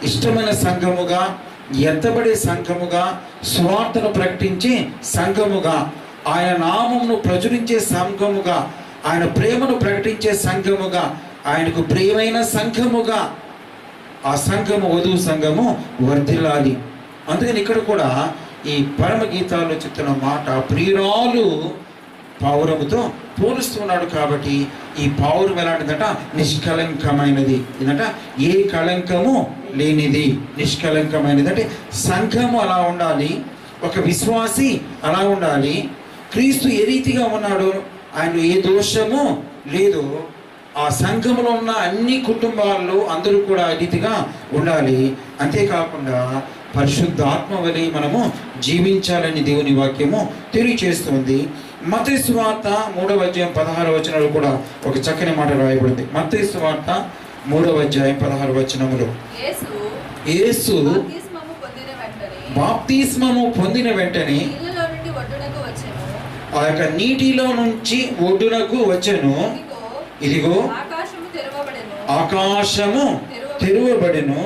ఇష్టమైన సంఘముగా, ఎత్తబడే సంఘముగా, స్వార్థను ప్రకటించే సంఘముగా, ఆయన నామమును ప్రచురించే సంఘముగా, ఆయన ప్రేమను ప్రకటించే సంఘముగా, ఆయనకు ప్రియమైన సంఘముగా ఆ సంఘము, వధువు సంఘము వర్ధిల్లాలి. అందుకని ఇక్కడ కూడా ఈ పరమగీతాల్లో చెప్తున్న మాట, ప్రియురాలు పావురముతో పోలుస్తున్నాడు. కాబట్టి ఈ పావురం ఎలాంటిదంట? నిష్కలంకమైనది. ఏంటంట? ఏ కళంకము లేనిది, నిష్కలంకమైనది. అంటే సంఘము అలా ఉండాలి, ఒక విశ్వాసి అలా ఉండాలి. క్రీస్తు ఏ రీతిగా ఉన్నాడు, ఆయన ఏ దోషము లేదు. ఆ సంఘములో ఉన్న అన్ని కుటుంబాల్లో అందరూ కూడా ఆ రీతిగా ఉండాలి. అంతేకాకుండా పరిశుద్ధాత్మ వలె మనము జీవించాలని దేవుని వాక్యము తెలియచేస్తుంది. మత్తయి సువార్త 3వ అధ్యాయం 16వ వచనంలో కూడా ఒక చక్కని మాట రాయబడింది. మత్తయి సువార్త 3వ అధ్యాయం 16వ వచనములో యేసు బాప్తిస్మము పొందిన వెంటనే ఆ యొక్క నీటిలో నుంచి ఒడ్డునకు వచ్చెను. ఇదిగో ఆకాశము తెరవబడెను.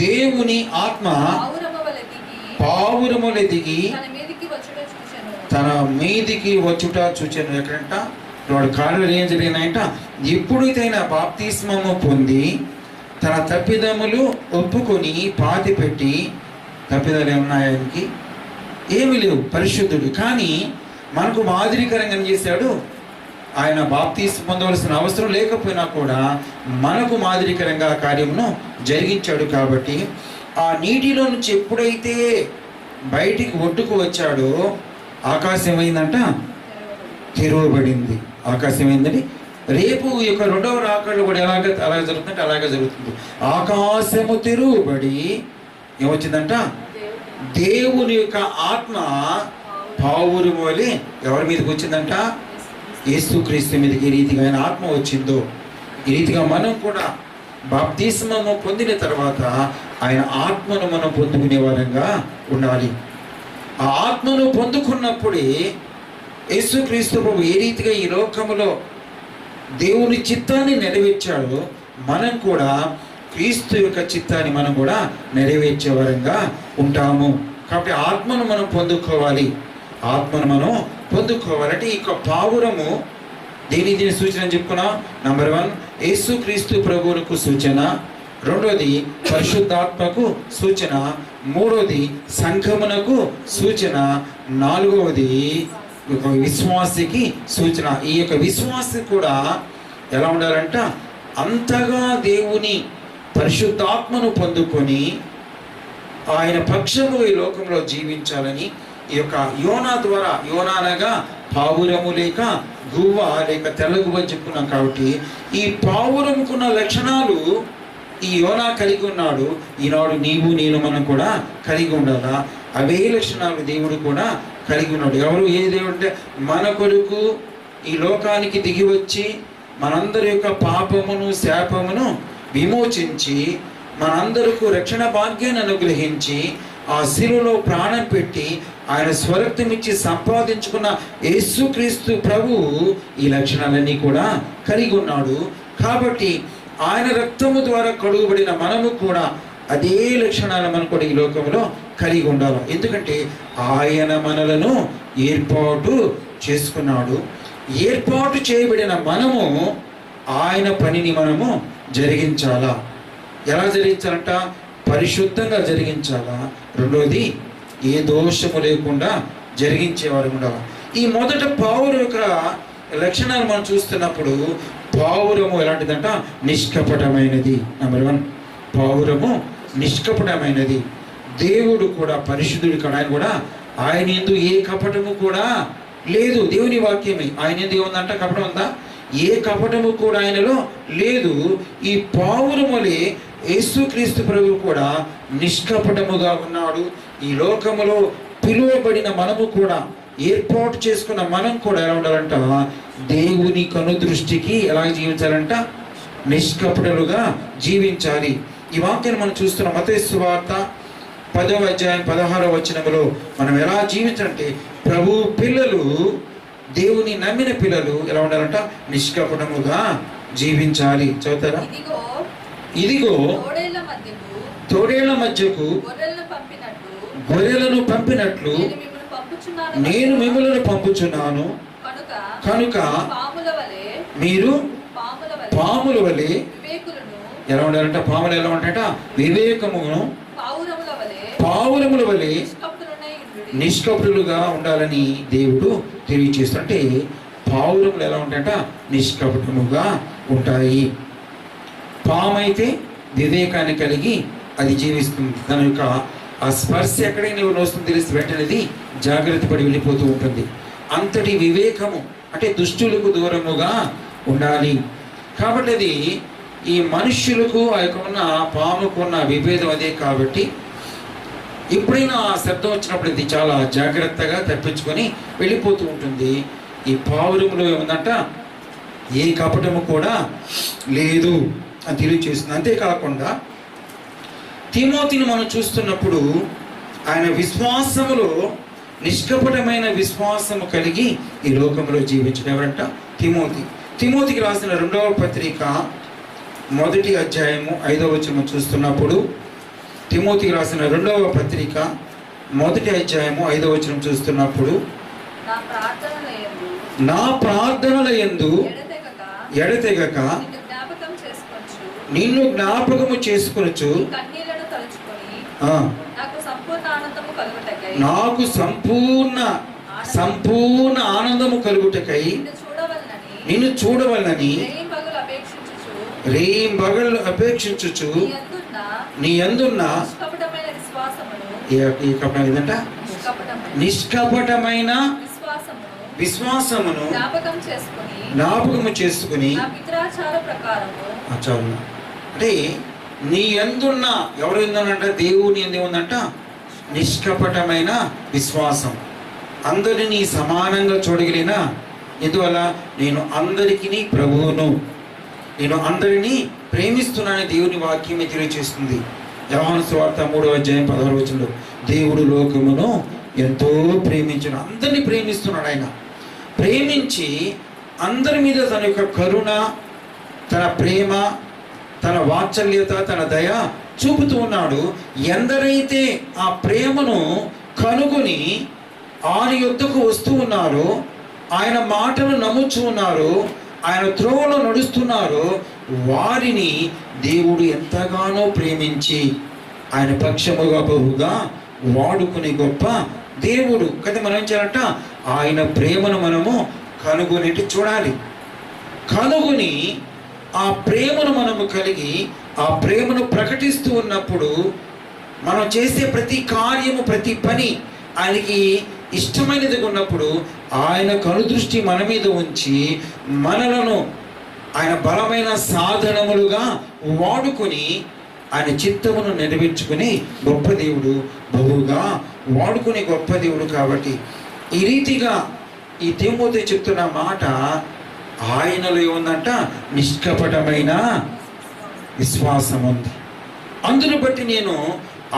దేవుని ఆత్మ పావురముల దిగి తన మీదికి వచ్చుట చూచెను. ఎక్కడంట? వాడు కార్యాలు ఏం జరిగినాయంట? ఎప్పుడైతే బాప్తిస్మము పొంది తన తప్పిదములు ఒప్పుకొని పాతి పెట్టి తప్పిదాలు ఏమన్నాయి ఆయనకి? ఏమీ లేవు, పరిశుద్ధుడు. కానీ మనకు మాదిరికరంగా ఏం చేశాడు? ఆయన బాప్తీసం పొందవలసిన అవసరం లేకపోయినా కూడా మనకు మాదిరికరంగా ఆ కార్యమును జరిగించాడు. కాబట్టి ఆ నీటిలో నుంచి ఎప్పుడైతే బయటికి ఒడ్డుకు వచ్చాడో ఆకాశం ఏమైందంట? తెరవబడింది. ఆకాశం ఏమైందండి? రేపు ఈ యొక్క రెండవ రాకడలో కూడా అలాగే జరుగుతుందంటే అలాగే జరుగుతుంది. ఆకాశము తెరువబడి ఏమొచ్చిందంట? దేవుని యొక్క ఆత్మ పావురం వలె ఎవరి మీదకి వచ్చిందంట? యేసుక్రీస్తు మీదకి. ఏ రీతిగా ఆయన ఆత్మ వచ్చిందో ఈ రీతిగా మనం కూడా బాప్తిస్మము పొందిన తర్వాత ఆయన ఆత్మను మనం పొందుకునే వారంగా ఉండాలి. ఆ ఆత్మను పొందుకున్నప్పుడే యేసుక్రీస్తు ప్రభు ఏ రీతిగా ఈ లోకములో దేవుని చిత్తాన్ని నెరవేర్చాడో మనం కూడా క్రీస్తు యొక్క చిత్తాన్ని మనం కూడా నెరవేర్చే వరంగా ఉంటాము. కాబట్టి ఆత్మను మనం పొందుకోవాలి. ఆత్మను మనం పొందుకోవాలంటే ఈ యొక్క పావురము దీని సూచన చెప్పుకున్నాం. నంబర్ 1 యేసుక్రీస్తు ప్రభువులకు సూచన, రెండోది పరిశుద్ధాత్మకు సూచన, మూడోది సంఘమునకు సూచన, నాలుగవది ఒక విశ్వాసికి సూచన. ఈ యొక్క విశ్వాసి కూడా ఎలా ఉండాలంట? అంతగా దేవుని పరిశుద్ధాత్మను పొందుకొని ఆయన పక్షము ఈ లోకంలో జీవించాలని ఈ యొక్క యోనా ద్వారా, యోనా అనగా పావురము లేక గువ్వ లేక తెల్లగువ్వ చెప్పుకున్నాం. కాబట్టి ఈ పావురముకున్న లక్షణాలు ఈ యోనా కలిగి ఉన్నాడు. ఈనాడు నీవు నేను మనం కూడా కలిగి ఉండాలా. అవే లక్షణాలు దేవుడు కూడా కలిగి ఉన్నాడు. ఎవరు? ఏ దేవుడు అంటే మన కొరకు ఈ లోకానికి దిగి వచ్చి మనందరి యొక్క పాపమును శాపమును విమోచించి మనందరకు రక్షణ భాగ్యాన్ని అనుగ్రహించి ఆ శిలువలో ప్రాణం పెట్టి ఆయన స్వరక్తమిచ్చి సంపాదించుకున్న యేసుక్రీస్తు ప్రభువు ఈ లక్షణాలన్నీ కూడా కలిగి ఉన్నాడు. కాబట్టి ఆయన రక్తము ద్వారా కడుగుబడిన మనము కూడా అదే లక్షణాలు మనం కూడా ఈ లోకంలో కలిగి ఉండాలి. ఎందుకంటే ఆయన మనలను ఏర్పాటు చేసుకున్నాడు. ఏర్పాటు చేయబడిన మనము ఆయన పనిని మనము జరిగించాలా. ఎలా జరిగించాలంట? పరిశుద్ధంగా జరిగించాలా. రెండోది ఏ దోషము లేకుండా జరిగించేవారు ఉండాలి. ఈ మొదట పావురం యొక్క లక్షణాలు మనం చూస్తున్నప్పుడు పావురము ఎలాంటిదంట? నిష్కపటమైనది. నంబర్ 1 పావురము నిష్కపటమైనది. దేవుడు కూడా పరిశుద్ధుడి కాదు. ఆయన కూడా ఆయన యందు ఏ కపటము కూడా లేదు. దేవుని వాక్యమే. ఆయన యందు ఏముందంట? కపటం ఉందా? ఏ కపటము కూడా ఆయనలో లేదు. ఈ పావురములే యేసుక్రీస్తు ప్రభువు కూడా నిష్కపటముగా ఉన్నాడు. ఈ లోకములో పిలువబడిన మనము కూడా, ఏర్పాటు చేసుకున్న మనం కూడా ఎలా ఉండాలంట? దేవుని కనుదృష్టికి ఎలా జీవించాలంట? నిష్కపటులుగా జీవించాలి. ఈ వాక్యాన్ని మనం చూస్తున్నాం. మత్తయి సువార్త 10వ అధ్యాయం 16వ వచనములో మనం ఎలా జీవించాలంటే ప్రభు పిల్లలు, దేవుని నమ్మిన పిల్లలు ఎలా ఉండాలంట? నిష్కపటముగా జీవించాలి. చదువుతారా? ఇదిగో తోడేళ్ల మధ్యకు గొర్రెలను పంపినట్లు నేను మిమ్మల్ని పంపుచున్నాను. కనుక మీరు పాముల వలె ఎలా ఉండాలంట? పాములు ఎలా ఉంటాయంట? వివేకమును పావురముల వలె నిష్కపటులుగా ఉండాలని దేవుడు తెలియజేస్తుంటే పావురములు ఎలా ఉంటాయంట? నిష్కపటముగా ఉంటాయి. పాము అయితే వివేకాన్ని కలిగి అది జీవిస్తుంది. దాని యొక్క ఆ స్పర్శ ఎక్కడైనా వస్తుంది తెలిసి వెంటనేది జాగ్రత్త పడి వెళ్ళిపోతూ ఉంటుంది. అంతటి వివేకము అంటే దుష్టులకు దూరముగా ఉండాలి. కాబట్టి అది ఈ మనుష్యులకు ఆ యొక్క ఉన్న పాముకున్న విభేదం అదే. కాబట్టి ఎప్పుడైనా ఆ శబ్దం వచ్చినప్పుడు ఇది చాలా జాగ్రత్తగా తప్పించుకొని వెళ్ళిపోతూ ఉంటుంది. ఈ పావురములో ఏముందంట? ఏ కపటము కూడా లేదు అని తెలియజేస్తుంది. అంతేకాకుండా తిమోతిని మనం చూస్తున్నప్పుడు ఆయన విశ్వాసములో నిష్కపటమైన విశ్వాసము కలిగి ఈ లోకంలో జీవించడం. ఎవరంట? తిమోతికి రాసిన 2వ పత్రిక 1వ అధ్యాయము 5వ వచనం చూస్తున్నప్పుడు, తిమోతికి రాసిన 2వ పత్రిక 1వ అధ్యాయము 5వ వచనం చూస్తున్నప్పుడు, నా ప్రార్థనల యందు ఎడతెగక నిన్ను జ్ఞాపకము చేసుకొనుచు ఆ, నాకు సంపూర్ణ ఆనందము కలుగుటకై నాకు సంపూర్ణ ఆనందము కలుగుటకై నిన్ను చూడవలనని రేయింబగలు అపేక్షించుచు రేయింబగళ్ళు అపేక్షించుచు నీ యందున్న నిష్కపటమైన విశ్వాసమును ఏదంట నిష్కపటమైన విశ్వాసమును జ్ఞాపకము చేసుకుని నా పిత్రాచార ప్రకారము చాలు. అంటే నీ యందున్న ఎవరు ఉందనంట, దేవుని ఎందు ఉందంట నిష్కపటమైన విశ్వాసం. అందరినీ సమానంగా చూడగలిగిన, ఎందువల్ల నేను అందరికీ ప్రభువును, నేను అందరినీ ప్రేమిస్తున్నానని దేవుని వాక్యమే తెలియజేస్తుంది. యోహాను సువార్త 3:16 దేవుడు లోకమును ఎంతో ప్రేమించిన, అందరినీ ప్రేమిస్తున్నాడు. ఆయన ప్రేమించి అందరి మీద తన యొక్క కరుణ, తన ప్రేమ, తన వాత్సల్యత, తన దయ చూపుతూ ఉన్నాడు. ఎందరైతే ఆ ప్రేమను కనుగొని ఆయన యొద్దకు వస్తూ ఉన్నారో, ఆయన మాటలు నమ్ముచూ ఉన్నారు, ఆయన త్రోవలో నడుస్తున్నారు, వారిని దేవుడు ఎంతగానో ప్రేమించి ఆయన పక్షముగా బహుగా వాడుకునే గొప్ప దేవుడు కదా. మనం ఏం చేయాలంట, ఆయన ప్రేమను మనము కనుగొనేటి చూడాలి. కనుగొని ఆ ప్రేమను మనము కలిగి ఆ ప్రేమను ప్రకటిస్తూ ఉన్నప్పుడు మనం చేసే ప్రతి కార్యము, ప్రతి పని ఆయనకి ఇష్టమైనది ఉన్నప్పుడు ఆయన కనుదృష్టి మన మీద ఉంచి మనలను ఆయన బలమైన సాధనములుగా వాడుకొని ఆయన చిత్తమును నెరవేర్చుకుని గొప్ప దేవుడు, బహుగా వాడుకునే గొప్ప దేవుడు. కాబట్టి ఈ రీతిగా ఈ తిమోతి చెప్తున్న మాట, ఆయనలో ఏముందంట, నిష్కపటమైన విశ్వాసం ఉంది. అందును బట్టి నేను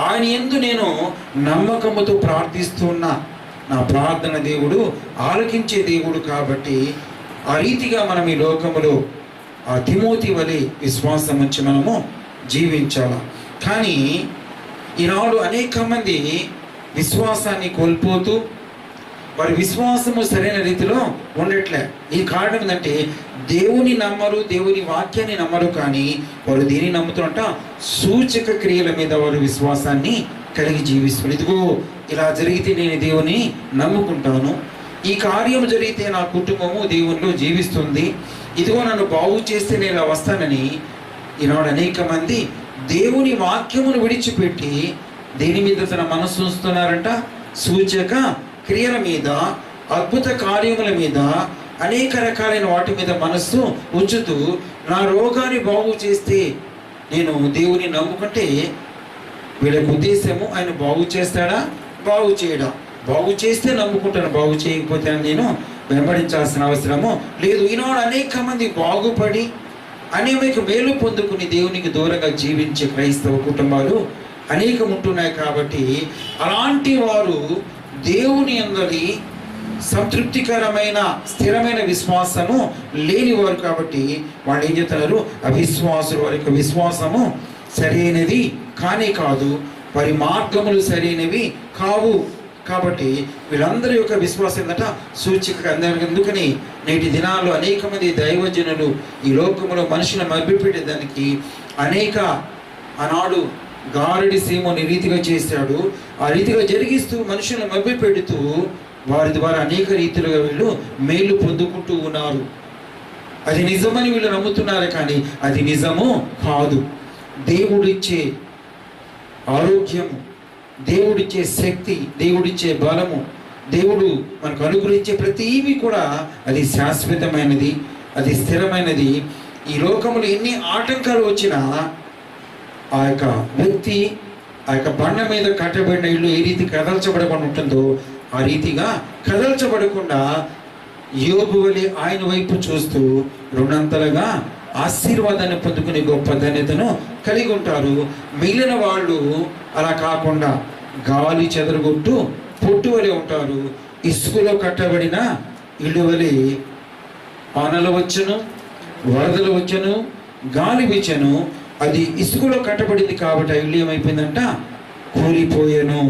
ఆయన యందు నేను నమ్మకముతో ప్రార్థిస్తున్నా. నా ప్రార్థన దేవుడు ఆలకించే దేవుడు. కాబట్టి ఆ రీతిగా మనం ఈ లోకములో ఆ తిమోతి వలె విశ్వాసం ఉంచి మనము జీవించాలి. కానీ ఈనాడు అనేక మంది విశ్వాసాన్ని కోల్పోతూ వారి విశ్వాసము సరైన రీతిలో ఉండట్లే. ఈ కారణం ఏంటంటే దేవుని నమ్మరు, దేవుని వాక్యాన్ని నమ్మరు. కానీ వారు దేని నమ్ముతున్నట, సూచక క్రియల మీద వారు విశ్వాసాన్ని కలిగి జీవిస్తున్నారు. ఇదిగో ఇలా జరిగితే నేను దేవుని నమ్ముకుంటాను, ఈ కార్యం జరిగితే నా కుటుంబము దేవునిలో జీవిస్తుంది, ఇదిగో నన్ను బాగు చేస్తే నేను ఇలా వస్తానని ఈనాడు అనేక మంది దేవుని వాక్యమును విడిచిపెట్టి దేని మీద తన మనస్సు ఉంచుతున్నారంట, సూచక క్రియల మీద, అద్భుత కార్యముల మీద, అనేక రకాలైన వాటి మీద మనస్సు ఉంచుతూ నా రోగాన్ని బాగు చేస్తే నేను దేవుని నమ్ముకుంటే వీళ్ళకి ఉద్దేశము ఆయన బాగు చేస్తాడా, బాగు చేయడా? బాగు చేస్తే నమ్ముకుంటాను, బాగు చేయకపోతే నేను వెంబడించాల్సిన అవసరము లేదు. ఈనాడు అనేక మంది బాగుపడి అనేక మేలు పొందుకుని దేవునికి దూరంగా జీవించే క్రైస్తవ కుటుంబాలు అనేకం ఉంటున్నాయి. కాబట్టి అలాంటి వారు దేవుని అందరి సంతృప్తికరమైన స్థిరమైన విశ్వాసము లేనివారు. కాబట్టి వాళ్ళు ఏం చెప్తున్నారు, అవిశ్వాసులు, వారి యొక్క విశ్వాసము సరైనది కానే కాదు, వారి మార్గములు సరైనవి కావు. కాబట్టి వీళ్ళందరి యొక్క విశ్వాసం ఏంటంట, సూచిక. అందుకని నేటి దినాల్లో అనేక మంది దైవజనులు ఈ లోకంలో మనుషులను మభ్యపెట్టేదానికి అనేక, ఆనాడు గారడి సీమోని రీతిగా చేశాడు, ఆ రీతిగా జరిగిస్తూ మనుషులను మభ్యపెడుతూ వారి ద్వారా అనేక రీతిలుగా వీళ్ళు మేలు పొందుకుంటూ ఉన్నారు. అది నిజమని వీళ్ళు నమ్ముతున్నారు, కానీ అది నిజము కాదు. దేవుడిచ్చే ఆరోగ్యము, దేవుడిచ్చే శక్తి, దేవుడిచ్చే బలము, దేవుడు మనకు అనుగ్రహించే ప్రతివి కూడా అది శాశ్వతమైనది, అది స్థిరమైనది. ఈ లోకంలో ఎన్ని ఆటంకాలు వచ్చినా ఆ యొక్క వ్యక్తి ఆ యొక్క బండ మీద కట్టబడిన ఇల్లు ఏ రీతి కదల్చబడకుండా ఉంటుందో ఆ రీతిగా కదల్చబడకుండా యోబు వలె ఆయన వైపు చూస్తూ రెండంతలుగా ఆశీర్వాదాన్ని పొందుకునే గొప్ప ధన్యతను కలిగి ఉంటారు. మిగిలిన వాళ్ళు అలా కాకుండా గాలి చెదరగొట్టు పొట్టు వలె ఉంటారు. ఇసుకలో కట్టబడిన ఇల్లు వలె వానలు వచ్చును, వరదలు వచ్చును, గాలి వీచెను, అది ఇసుకలో కట్టబడింది కాబట్టి ఆ ఇల్లు ఏమైపోయిందంట, కూలిపోయాను.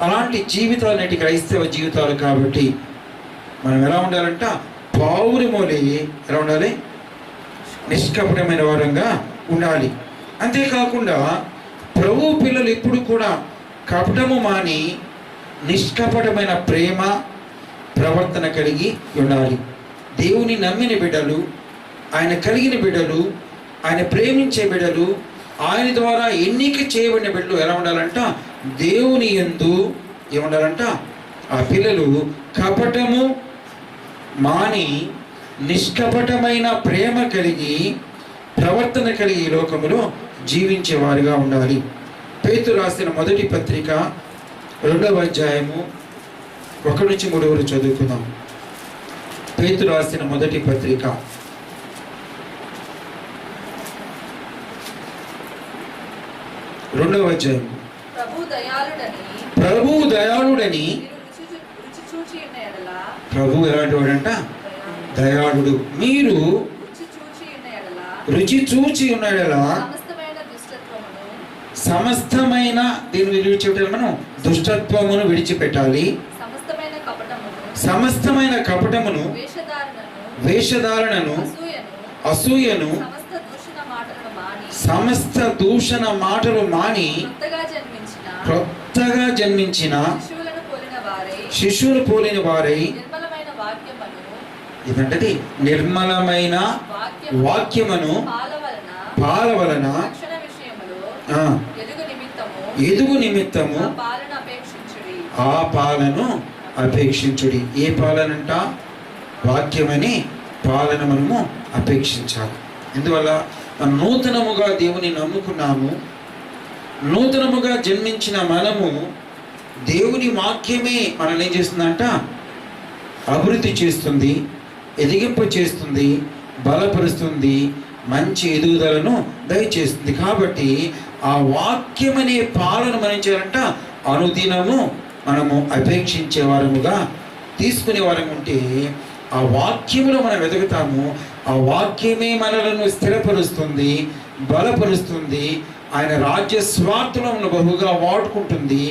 అలాంటి జీవితాలు నేటి క్రైస్తవ జీవితాలు. కాబట్టి మనం ఎలా ఉండాలంట, పావురమోలే ఎలా ఉండాలి, నిష్కపటమైన వారంగా ఉండాలి. అంతేకాకుండా ప్రభు పిల్లలు ఎప్పుడు కూడా కపటము మాని నిష్కపటమైన ప్రేమ ప్రవర్తన కలిగి ఉండాలి. దేవుని నమ్మిన బిడ్డలు, ఆయన కలిగిన బిడ్డలు, ఆయన ప్రేమించే బిడ్డలు, ఆయన ద్వారా ఎన్నిక చేయబడిన బిడ్డలు ఎలా ఉండాలంట? దేవుని యందు ఏముండాలంట? ఆ పిల్లలు కపటము మాని నిష్కపటమైన ప్రేమ కలిగి ప్రవర్తన కలిగి ఈ లోకములో జీవించేవారుగా ఉండాలి. పేతురు రాసిన మొదటి పత్రిక 2వ అధ్యాయము 1-3 చదువుకుందాం. పేతురు రాసిన మొదటి పత్రిక 2వ అధ్యాయం. ప్రభువు దయాళుడని రుచి చూచి ఉన్న ఎడల ప్రభు ఎలాంటి వాడంట? దయాళుడు. మీరు రుచి చూచి ఉన్నాడలా సమస్తమైన దుష్టత్వమును సమస్తమైన దీన్ని విడిచిపెట్టాలి. మనం దుష్టత్వమును విడిచిపెట్టాలి. సమస్తమైన కపటమును వేషధారణను అసూయను సమస్త దూషణ మాటలు మాని క్రొత్తగా జన్మించిన శిశువులు పోలిన వారై ఇదంటది నిర్మలమైన వాక్యమును పాల వలన ఎదుగు నిమిత్తము ఆ పాలను అపేక్షించుడి. ఏ పాలనంట? వాక్యమని పాలన మనము అపేక్షించాలి. ఎందువల్ల నూతనముగా దేవుని నమ్ముకున్నాము. నూతనముగా జన్మించిన మనము దేవుని వాక్యమే మనల్ని ఏం చేస్తుందంట? అభివృద్ధి చేస్తుంది, ఎదిగింపు చేస్తుంది, బలపరుస్తుంది, మంచి ఎదుగుదలను దయచేస్తుంది. కాబట్టి ఆ వాక్యమనే పాలన మనం చేయాలంట అనుదినము మనము అపేక్షించే వారముగా తీసుకునే వారం ఉంటే ఆ వాక్యములో మనం వెతుకుతాము. ఆ వాక్యమే మనలను స్థిరపరుస్తుంది, బలపరుస్తుంది. ఆయన రాజ్య స్వార్థలను బహుగా వాడుకుంటుంది.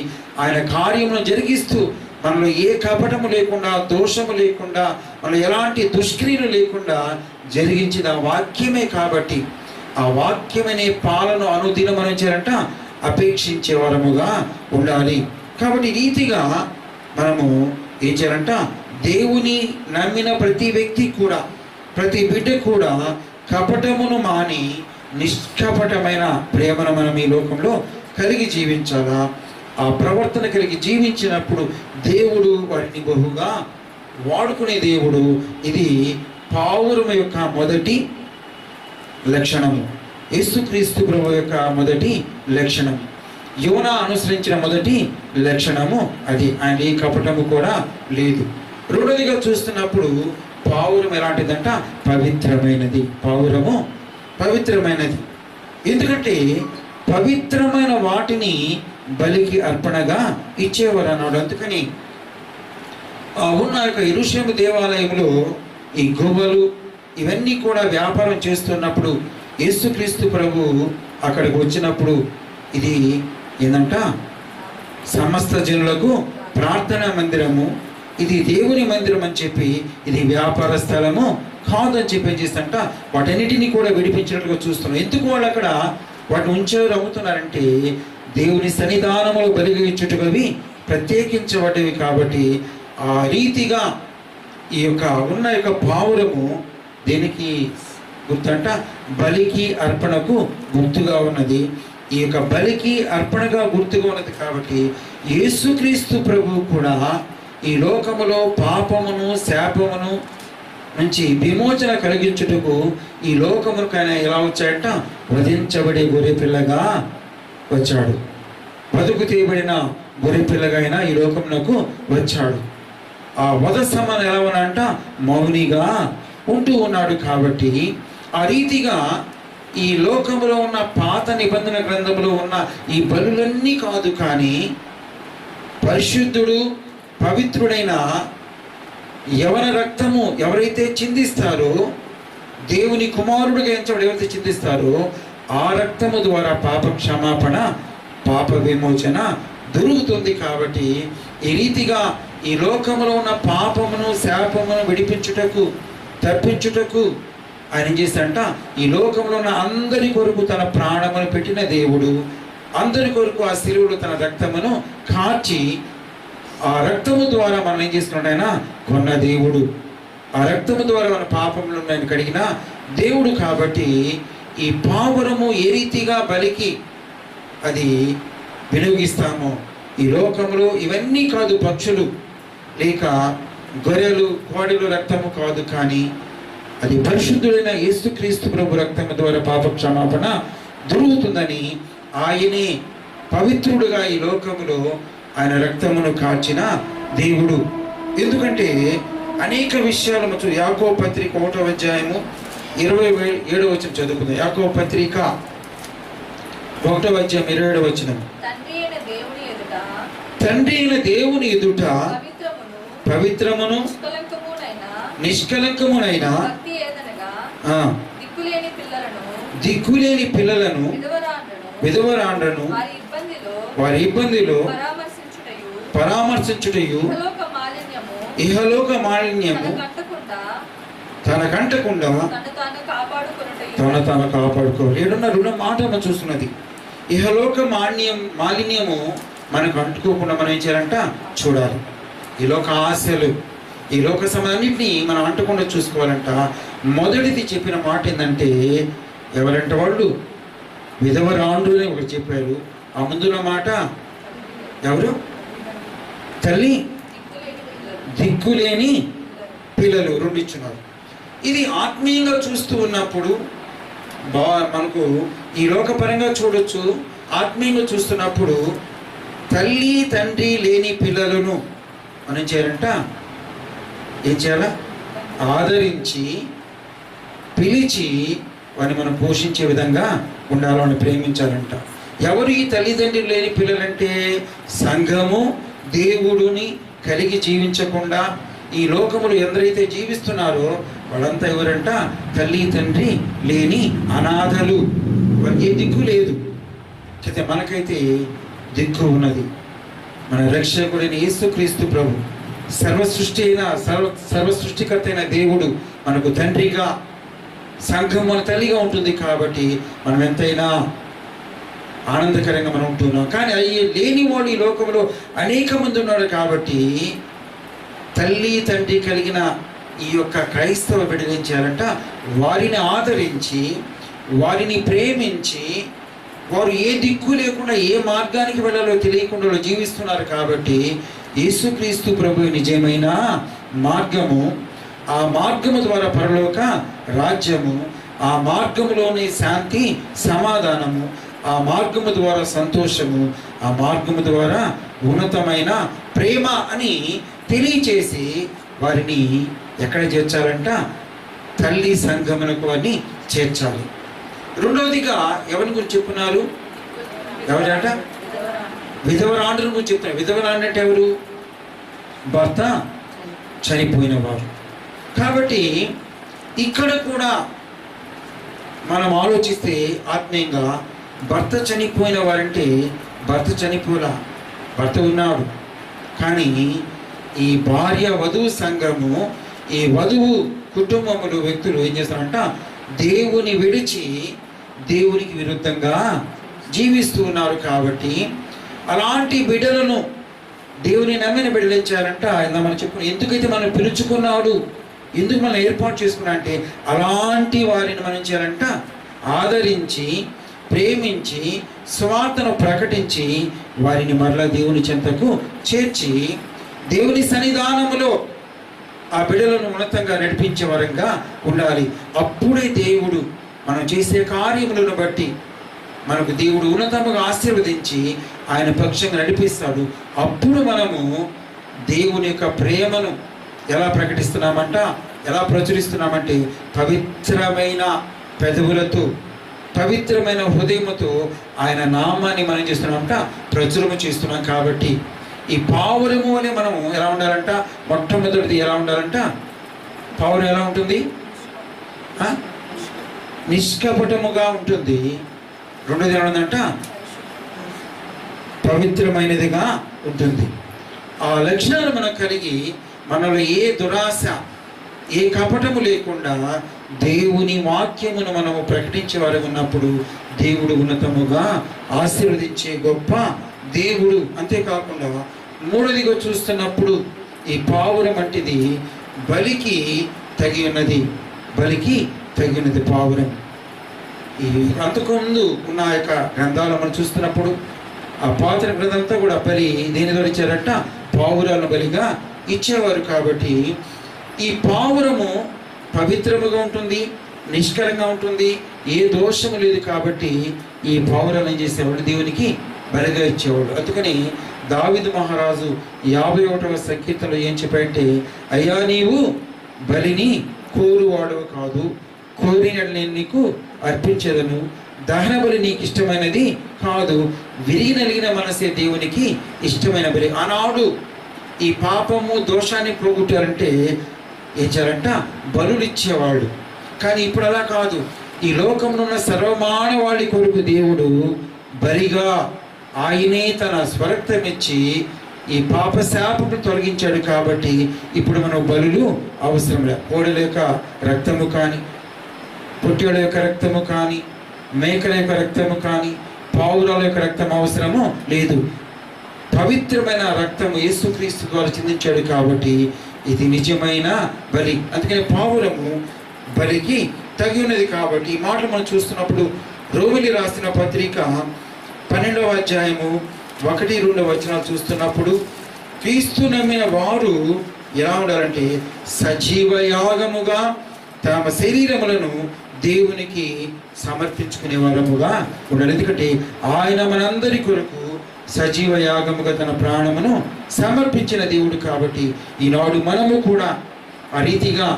ఆయన కార్యములను జరిగిస్తూ మనలో ఏ కపటము లేకుండా, దోషము లేకుండా, మనలో ఎలాంటి దుష్క్రియలు లేకుండా జరిగించిన వాక్యమే. కాబట్టి ఆ వాక్యమనే పాలన అనుదినం మనం చేయాలంట అపేక్షించే వారముగా ఉండాలి. కాబట్టి రీతిగా మనము ఏం చేయాలంట? దేవుని నమ్మిన ప్రతి వ్యక్తి కూడా, ప్రతి బిడ్డ కూడా కపటమును మాని నిష్కపటమైన ప్రేమను మనం ఈ లోకంలో కలిగి జీవించాలా. ఆ ప్రవర్తన కలిగి జీవించినప్పుడు దేవుడు వారిని బహుగా వాడుకునే దేవుడు. ఇది పావురము యొక్క మొదటి లక్షణము. యేసుక్రీస్తు ప్రభు యొక్క మొదటి లక్షణం. యోనా అనుసరించిన మొదటి లక్షణము అది. ఆయన ఏ కపటము కూడా లేదు. రెండోదిగా చూస్తున్నప్పుడు పావురం ఎలాంటిదంట? పవిత్రమైనది. పావురము పవిత్రమైనది. ఎందుకంటే పవిత్రమైన వాటిని బలికి అర్పణగా ఇచ్చేవారు అన్నాడు. అందుకని ఉన్న యొక్క యెరూషలేము దేవాలయంలో ఈ గొవ్వలు ఇవన్నీ కూడా వ్యాపారం చేస్తున్నప్పుడు యేసుక్రీస్తు ప్రభు అక్కడికి వచ్చినప్పుడు ఇది ఏందంట? సమస్త జనులకు ప్రార్థనా మందిరము, ఇది దేవుని మందిరం అని చెప్పి, ఇది వ్యాపార స్థలము కాదని చెప్పి ఏం చేస్తంట వాటన్నిటినీ కూడా విడిపించినట్లుగా చూస్తున్నాం. ఎందుకు వాళ్ళు అక్కడ వాటిని ఉంచేవారు అమ్ముతున్నారంటే దేవుని సన్నిధానములో బలిగా ఇచ్చుటకు అవి ప్రత్యేకించబడ్డవి. కాబట్టి ఆ రీతిగా ఈ యొక్క ఉన్న యొక్క పావురము దేనికి గుర్తంట? బలికి అర్పణకు గుర్తుగా ఉన్నది. ఈ యొక్క బలికి అర్పణగా గుర్తుగా ఉన్నది. కాబట్టి యేసుక్రీస్తు ప్రభు కూడా ఈ లోకములో పాపమును శాపమును నుంచి విమోచన కలిగించుటకు ఈ లోకమునకు ఆయన ఎలా వచ్చాడంట? వధించబడే గొర్రె పిల్లగా వచ్చాడు. బతుకు తీయబడిన గొర్రె పిల్లగా ఆయన ఈ లోకమునకు వచ్చాడు. ఆ వధ సమయం ఎలా ఉన్నాడంట? మౌనిగా ఉంటూ ఉన్నాడు. కాబట్టి ఆ రీతిగా ఈ లోకంలో ఉన్న పాత నిబంధన గ్రంథంలో ఉన్న ఈ బలులన్నీ కాదు, కానీ పరిశుద్ధుడు పవిత్రుడైన యవన రక్తము ఎవరైతే చిందిస్తారో, దేవుని కుమారుడిగా ఎంచబడి ఎవరైతే చిందిస్తారో ఆ రక్తము ద్వారా పాప క్షమాపణ, పాప విమోచన దొరుకుతుంది. కాబట్టి ఈ రీతిగా ఈ లోకంలో ఉన్న పాపమును శాపమును విడిపించుటకు, తప్పించుటకు ఆయన ఏం చేస్తాడంట? ఈ లోకంలో ఉన్న అందరి కొరకు తన ప్రాణమును పెట్టిన దేవుడు. అందరి కొరకు ఆ శిలువలో తన రక్తమును కార్చి ఆ రక్తము ద్వారా మనం ఏం చేసుకున్నాడు? ఆయన కొన్న దేవుడు. ఆ రక్తము ద్వారా మన పాపములను ఆయన కడిగిన దేవుడు. కాబట్టి ఈ పావురము ఏ రీతిగా బలికి అది వినియోగిస్తామో ఈ లోకంలో ఇవన్నీ కాదు, పక్షులు లేక గొర్రెలు కోడెలు రక్తము కాదు, కానీ అది పరిశుద్ధుడైన యేసుక్రీస్తు ప్రభు రక్తము ద్వారా పాప క్షమాపణ దొరుకుతుందని ఆయనే పవిత్రుడుగా ఈ లోకములో ఆయన రక్తమును కార్చిన దేవుడు. ఎందుకంటే అనేక విషయాలు మనం యాకోబు పత్రిక 1వ అధ్యాయము 27వ వచనం చదువుకుందాం. యాకోబు పత్రిక 1వ అధ్యాయం 27వ వచనం. తండ్రి అయిన దేవుని ఎదుట పవిత్రమును నిష్కలంకమునైన దిక్కులేని పిల్లలను విధవరాండ్రను వారి ఇబ్బందిలో పరామర్శించుటయు ఇహలోక మాలిన్యము తనకంటకుండా తాను కాపాడుకోవాలి. ఏడున్న రుణ మాట మనం చూస్తున్నది. ఇహలోక మాలిన్యము మనకు అంటుకోకుండా మనం ఏం చేయాలంట? చూడాలి. ఈ లోక ఆశలు, ఈ లోక సమయాన్నింటినీ మనం అంటకుండా చూసుకోవాలంట. మొదటిది చెప్పిన మాట ఏంటంటే, ఎవరంటే వాళ్ళు విధవరాండ్రు అని ఒకటి చెప్పారు. ఆ ముందున్న మాట ఎవరు? తల్లి దిక్కులేని పిల్లలు రెండు ఇచ్చున్నారు. ఇది ఆత్మీయంగా చూస్తూ ఉన్నప్పుడు మనకు ఈ లోకపరంగా చూడొచ్చు. ఆత్మీయంగా చూస్తున్నప్పుడు తల్లి తండ్రి లేని పిల్లలను మనం చేయాలంట, ఏం చేయాలా? ఆదరించి పిలిచి వారిని మనం పోషించే విధంగా ఉండాలి, వాడిని ప్రేమించాలంట. ఎవరు ఈ తల్లిదండ్రులు లేని పిల్లలంటే? సంఘము దేవుడిని కలిగి జీవించకుండా ఈ లోకములు ఎందరైతే జీవిస్తున్నారో వాళ్ళంతా ఎవరంట? తల్లి తండ్రి లేని అనాథలు. వారికి ఏ దిక్కు లేదు. అయితే మనకైతే దిక్కు ఉన్నది. మన రక్షకుడైన యేసుక్రీస్తు ప్రభు, సర్వ సృష్టికర్త అయిన దేవుడు మనకు తండ్రిగా, సంఘం మన తల్లిగా ఉంటుంది. కాబట్టి మనం ఎంతైనా ఆనందకరంగా మనం ఉంటున్నాం. కానీ అయ్యి లేని వాడు ఈ లోకంలో అనేక మంది ఉన్నాడు. కాబట్టి తల్లి తండ్రి కలిగిన ఈ యొక్క క్రైస్తవ బిడ్డలు ఏం చేయాలంట? వారిని ఆదరించి, వారిని ప్రేమించి, వారు ఏ దిక్కు లేకుండా ఏ మార్గానికి వెళ్ళాలో తెలియకుండా జీవిస్తున్నారు. కాబట్టి యేసుక్రీస్తు ప్రభు నిజమైన మార్గము, ఆ మార్గము ద్వారా పరలోక రాజ్యము, ఆ మార్గములోని శాంతి సమాధానము, ఆ మార్గము ద్వారా సంతోషము, ఆ మార్గము ద్వారా ఉన్నతమైన ప్రేమ అని తెలియచేసి వారిని ఎక్కడ చేర్చాలంట? తల్లి సంఘమునకు వారిని చేర్చాలి. రెండవదిగా ఎవరి గురించి చెప్పున్నారు? ఎవరంట? విధవరాండ్రు గురించి చెప్తున్నారు. విధవరాండ్రు అంటే ఎవరు? భర్త చనిపోయిన వారు. కాబట్టి ఇక్కడ కూడా మనం ఆలోచిస్తే ఆత్మీయంగా భర్త చనిపోయిన వారంటే, భర్త చనిపోలా, భర్త ఉన్నాడు. కానీ ఈ భార్య వధువు సంఘము, ఈ వధువు కుటుంబములు వ్యక్తులు ఏం చేస్తారంట? దేవుని విడిచి దేవునికి విరుద్ధంగా జీవిస్తూ ఉన్నారు. కాబట్టి అలాంటి బిడ్డలను దేవుని నమ్మిన బిడ్డలు ఏం చేయాలంట? మనం చెప్పుకున్నాం, ఎందుకైతే మనం పిలుచుకున్నాడు, ఎందుకు మనం ఏర్పాటు చేసుకున్నా అంటే అలాంటి వారిని మనం చేయాలంట? ఆదరించి, ప్రేమించి, స్వార్థను ప్రకటించి వారిని మరలా దేవుని చెంతకు చేర్చి దేవుని సన్నిధానములో ఆ బిడ్డలను ఉన్నతంగా నడిపించే వరంగా ఉండాలి. అప్పుడే దేవుడు మనం చేసే కార్యములను బట్టి మనకు దేవుడు ఉన్నతముగా ఆశీర్వదించి ఆయన పక్షంగా నడిపిస్తాడు. అప్పుడు మనము దేవుని యొక్క ప్రేమను ఎలా ప్రకటిస్తున్నామంట, ఎలా ప్రచురిస్తున్నామంటే పవిత్రమైన పెదవులతో, పవిత్రమైన హృదయముతో ఆయన నామాన్ని మనం చేస్తున్నామంట, ప్రచురము చేస్తున్నాం. కాబట్టి ఈ పావురము అని మనం ఎలా ఉండాలంట? మొట్టమొదటిది ఎలా ఉండాలంట? పావురం ఎలా ఉంటుంది? నిష్కపటముగా ఉంటుంది. రెండోది ఎలా ఉందంట? పవిత్రమైనదిగా ఉంటుంది. ఆ లక్షణాలు మనకు కలిగి మనలో ఏ దురాశ, ఏ కపటము లేకుండా దేవుని వాక్యమును మనము ప్రకటించే వారు ఉన్నప్పుడు దేవుడు ఉన్నతముగా ఆశీర్వదించే గొప్ప దేవుడు. అంతేకాకుండా మూడోదిగా చూస్తున్నప్పుడు ఈ పావురం వంటిది బలికి తగి ఉన్నది, బలికి తగి ఉన్నది పావురం. ఈ అంతకుముందు ఉన్న ఆ యొక్క గ్రంథాలు మనం చూస్తున్నప్పుడు ఆ పాత్ర గ్రంథంతా కూడా బలి దేని ద్వారా ఇచ్చారంట, పావురాలను బలిగా ఇచ్చేవారు. కాబట్టి ఈ పావురము పవిత్రముగా ఉంటుంది, నిష్కలంగా ఉంటుంది, ఏ దోషము లేదు. కాబట్టి ఈ పావురాలు ఏం చేసేవాడు, దేవునికి బలిగా ఇచ్చేవాడు. అందుకని దావీదు మహారాజు 51వ సంకీర్తనలో ఏం చెప్పాడంటే, అయ్యా నీవు బలిని కోరువాడవు కాదు, కోరిన నేను నీకు అర్పించేదను, దహన బలి నీకు ఇష్టమైనది కాదు, విరిగి నలిగిన మనసే దేవునికి ఇష్టమైన బలి. ఆనాడు ఈ పాపము దోషాన్ని పోగొట్టారంటే ఏం చేయాలంట, బలులు ఇచ్చేవాడు. కానీ ఇప్పుడు అలా కాదు. ఈ లోకంలో ఉన్న సర్వమానవాళి కొరకు దేవుడు బలిగా ఆయనే తన స్వరక్తం ఇచ్చి ఈ పాప శాపము తొలగించాడు. కాబట్టి ఇప్పుడు మనం బలులు అవసరం లేదు. కోడల యొక్క రక్తము కానీ, పొట్టేళ్ళ యొక్క రక్తము కానీ, మేకల యొక్క రక్తము కానీ, పావురాల యొక్క రక్తం అవసరము లేదు. పవిత్రమైన రక్తము యేసుక్రీస్తు ద్వారా చిందించాడు. కాబట్టి ఇది నిజమైన బలి. అందుకని పావురము బలికి తగి ఉన్నది. కాబట్టి ఈ మాటలు మనం చూస్తున్నప్పుడు రోమిలి రాసిన పత్రిక 12వ అధ్యాయము 1-2 వచనాలు చూస్తున్నప్పుడు క్రీస్తు నమ్మిన వారు ఎలా ఉండాలంటే సజీవ యాగముగా తమ శరీరములను దేవునికి సమర్పించుకునే వారముగా ఉండాలి. ఎందుకంటే ఆయన మనందరి కొరకు సజీవ యాగముగా తన ప్రాణమును సమర్పించిన దేవుడు. కాబట్టి ఈనాడు మనము కూడా ఆ రీతిగా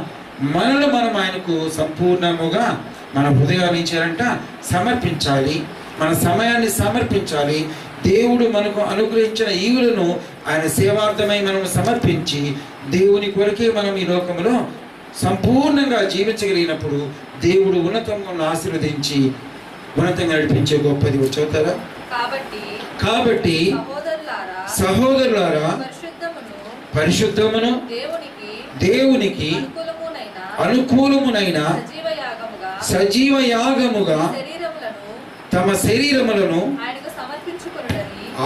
మనల్ని మనం ఆయనకు సంపూర్ణముగా మన హృదయాలు ఇచ్చారంట సమర్పించాలి, మన సమయాన్ని సమర్పించాలి. దేవుడు మనకు అనుగ్రహించిన ఈవులను ఆయన సేవార్థమై మనం సమర్పించి దేవుని కొరకే మనం ఈ లోకంలో సంపూర్ణంగా జీవించగలిగినప్పుడు దేవుడు ఉన్నతంగా ఆశీర్వదించి ఉన్నతంగా నడిపించే గొప్పది. చదువుతారా? కాబట్టి సహోదరులారా పరిశుద్ధమును దేవునికి అనుకూలమునైన సజీవ యాగముగా తమ శరీరములను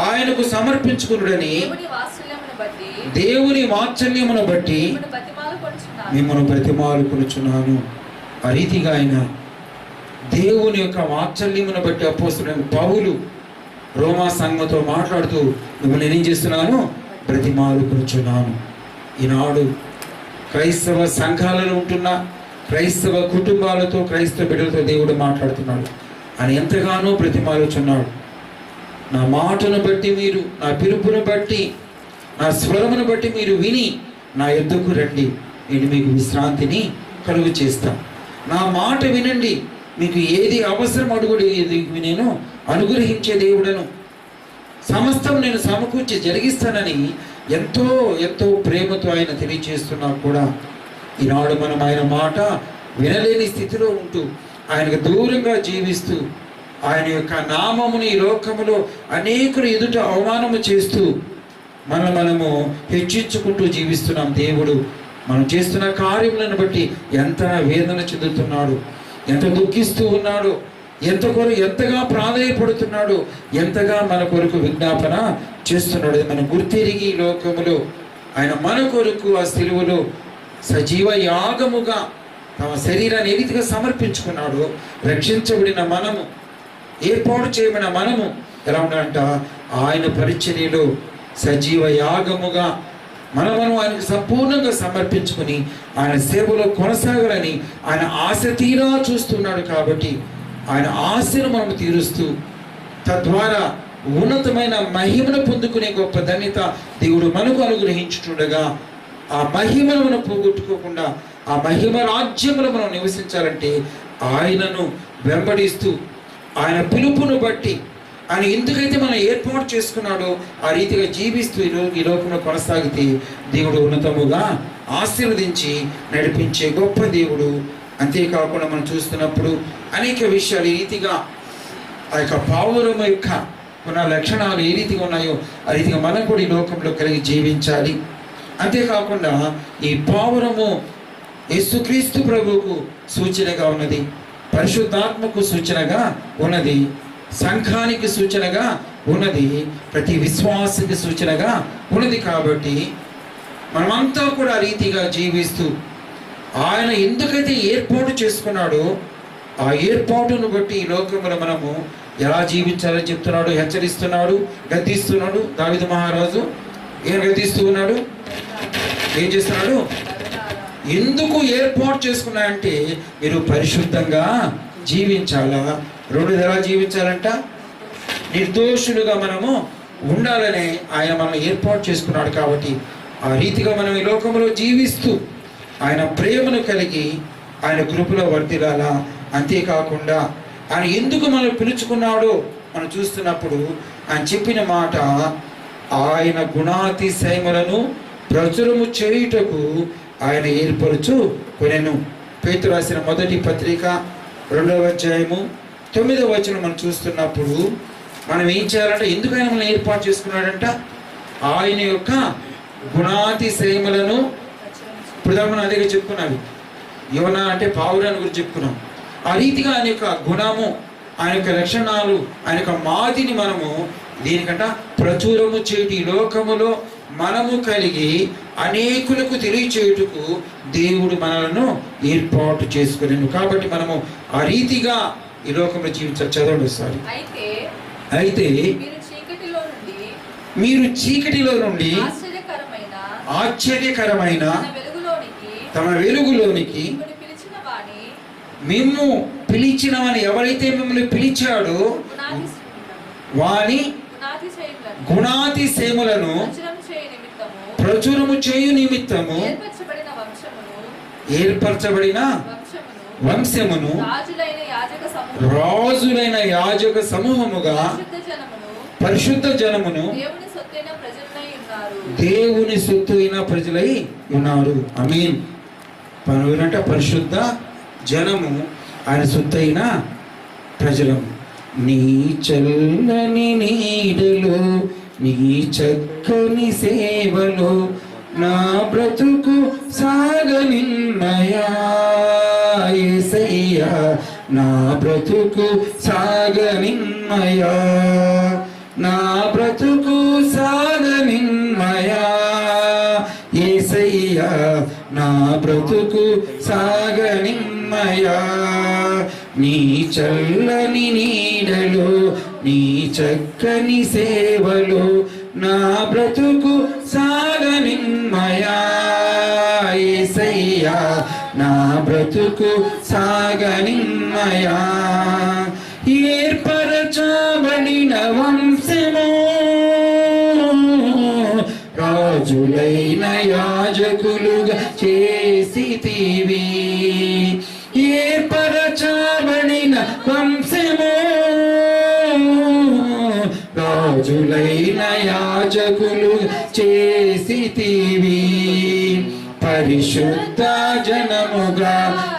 ఆయనకు సమర్పించుకునుడని దేవుని వాత్సల్యమును బట్టి మిమ్మల్ని బ్రతిమాలుకొనుచున్నాను. ఆ రీతిగా ఆయన దేవుని యొక్క వాత్సల్యమును బట్టి అపోస్తలుడైన పౌలు రోమా సంఘంతో మాట్లాడుతూ మిమ్మల్ని ఏం చేస్తున్నాను, బ్రతిమాలుకొనుచున్నాను. ఈనాడు క్రైస్తవ సంఘాలలో ఉంటున్న క్రైస్తవ కుటుంబాలతో, క్రైస్తవ బిడ్డలతో దేవుడు మాట్లాడుతున్నాడు. ఆయన ఎంతగానో బ్రతిమాలుచున్నాడు. నా మాటను బట్టి మీరు, నా పిలుపును బట్టి, నా స్వరమును బట్టి మీరు విని నా యొద్దకు రండి, నేను మీకు విశ్రాంతిని కలుగు చేస్తాను. నా మాట వినండి, మీకు ఏది అవసరం అడుగుడు నేను అనుగ్రహించే దేవుడను, సమస్తం నేను సమకూర్చి జరిగిస్తానని ఎంతో ఎంతో ప్రేమతో ఆయన తెలియజేస్తున్నా కూడా ఈనాడు మనం ఆయన మాట వినలేని స్థితిలో ఉంటూ ఆయనకు దూరంగా జీవిస్తూ ఆయన యొక్క నామముని ఈ లోకములో అనేకులు ఎదుట అవమానము చేస్తూ మనము హెచ్చించుకుంటూ జీవిస్తున్నాం. దేవుడు మనం చేస్తున్న కార్యములను బట్టి ఎంత వేదన చెందుతున్నాడు, ఎంత దుఃఖిస్తూ ఉన్నాడు, ఎంతగా ప్రాధాన్యపడుతున్నాడు, ఎంతగా మన కొరకు విజ్ఞాపన చేస్తున్నాడు. మనం గుర్తిరిగి ఈ లోకములో ఆయన మన కొరకు ఆ సిలువలో సజీవ యాగముగా తమ శరీరాన్ని ఏ రీతిగా సమర్పించుకున్నాడు. రక్షించబడిన మనము, ఏర్పాటు చేయబడిన మనము ఎలా ఉండాలంట, ఆయన పరిచర్యలో సజీవ యాగముగా మనం ఆయనకు సంపూర్ణంగా సమర్పించుకొని ఆయన సేవలో కొనసాగాలని ఆయన ఆశ తీరా చూస్తున్నాడు. కాబట్టి ఆయన ఆశను మనం తీరుస్తూ తద్వారా ఉన్నతమైన మహిమను పొందుకునే గొప్ప ధన్యత దేవుడు మనకు అనుగ్రహించుతుండగా ఆ మహిమను మనం పోగొట్టుకోకుండా ఆ మహిమ రాజ్యంలో మనం నివసించాలంటే ఆయనను వెంబడిస్తూ ఆయన పిలుపును బట్టి ఆయన ఎందుకైతే మనం ఏర్పాటు చేసుకున్నాడో ఆ రీతిగా జీవిస్తూ ఈ లోకంలో కొనసాగితే దేవుడు ఉన్నతముగా ఆశీర్వదించి నడిపించే గొప్ప దేవుడు. అంతేకాకుండా మనం చూస్తున్నప్పుడు అనేక విషయాలు ఈ రీతిగా ఆ యొక్క పావురం యొక్క ఉన్న లక్షణాలు ఏ రీతిగా ఉన్నాయో ఆ రీతిగా మనం కూడా ఈ లోకంలో కలిగి జీవించాలి. అంతేకాకుండా ఈ పావురము యేసుక్రీస్తు ప్రభువుకు సూచనగా ఉన్నది, పరిశుద్ధాత్మకు సూచనగా ఉన్నది, సంఘానికి సూచనగా ఉన్నది, ప్రతి విశ్వాసకి సూచనగా ఉన్నది. కాబట్టి మనమంతా కూడా ఆ రీతిగా జీవిస్తూ ఆయన ఎందుకైతే ఏర్పాటు చేసుకున్నాడో ఆ ఏర్పాటును బట్టి ఈ లోకంలో మనము ఎలా జీవించాలని చెప్తున్నాడు, హెచ్చరిస్తున్నాడు, గద్దిస్తున్నాడు. దావీదు మహారాజు ఏం గద్దిస్తూ ఉన్నాడు, ఏం చేస్తున్నాడు? ఎందుకు ఏర్పాటు చేసుకున్నాయంటే మీరు పరిశుద్ధంగా జీవించాలా. రెండోది ఎలా జీవించాలంట? నిర్దోషులుగా మనము ఉండాలని ఆయన మనం ఏర్పాటు చేసుకున్నాడు. కాబట్టి ఆ రీతిగా మనం ఈ లోకంలో జీవిస్తూ ఆయన ప్రేమను కలిగి ఆయన కృపలో వర్ధిల్లాలా. అంతేకాకుండా ఆయన ఎందుకు మనం పిలుచుకున్నాడో మనం చూస్తున్నప్పుడు ఆయన చెప్పిన మాట, ఆయన గుణాతిశయములను ప్రచురము చేయుటకు ఆయన ఏర్పరచు కొనెను. పేతురు రాసిన మొదటి పత్రిక 2వ అధ్యాయము 9వ వచనం మనం చూస్తున్నప్పుడు మనం ఏం చేయాలంటే, ఎందుకు ఆయన మనల్ని ఏర్పాటు చేసుకున్నాడంట? ఆయన యొక్క గుణాతిశయములను, ఇప్పుడు మనం అదే చెప్పుకున్నాం, యోనా అంటే పావురాన్ని గురించి చెప్పుకున్నాం. ఆ రీతిగా ఆయన యొక్క గుణము, ఆయన యొక్క లక్షణాలు, ఆయన యొక్క మాదిని మనము దీనికంట ప్రచురము చేటి లోకములో మనము కలిగి అనేకులకు తెలియచేయుటకు దేవుడు మనలను ఏర్పాటు చేసుకునేను. కాబట్టి మనము ఆ రీతిగా ఈ లోకంలో జీవించాలి. చదవండి ఒకసారి. అయితే మీరు చీకటిలో నుండి ఆశ్చర్యకరమైన తమ వెలుగులోనికి మేము పిలిచినవని ఎవరైతే మిమ్మల్ని పిలిచాడో వాని గుణాతిశయములను ప్రచురము చేయు నిమిత్తము ఏర్పరచబడిన వంశమును రాజులైన యాజక సమూహముగా పరిశుద్ధ జనమును దేవుని సొత్తు అయిన ప్రజలై ఉన్నారు. ఆమేన్. పనులంట పరిశుద్ధ జనము, ఆయన సొత్తైన ప్రజలము. నీ చల్లని నీడలో నీ చక్కని సేవలో నా బ్రతుకు సాగనిన్నయా యేసయ్యా, నా బ్రతుకు సాగనిన్నయా, నా బ్రతుకు సాగనిన్నయా యేసయ్యా, నా బ్రతుకు సాగనిన్నయా. నీ చల్లని నీడలో నీ చక్కని సేవలో నా బ్రతుకు సాగనిమ్మయా యేసయ్యా, నా బ్రతుకు సాగనిమ్మయా. ఏర్పరచబడిన వంశము రాజులైన యాజకులుగా చేసితివి. ఏర్పరచబడిన వంశము రాజులైన యాజకులు చేసితివి. పరిశుద్ధ జనముగా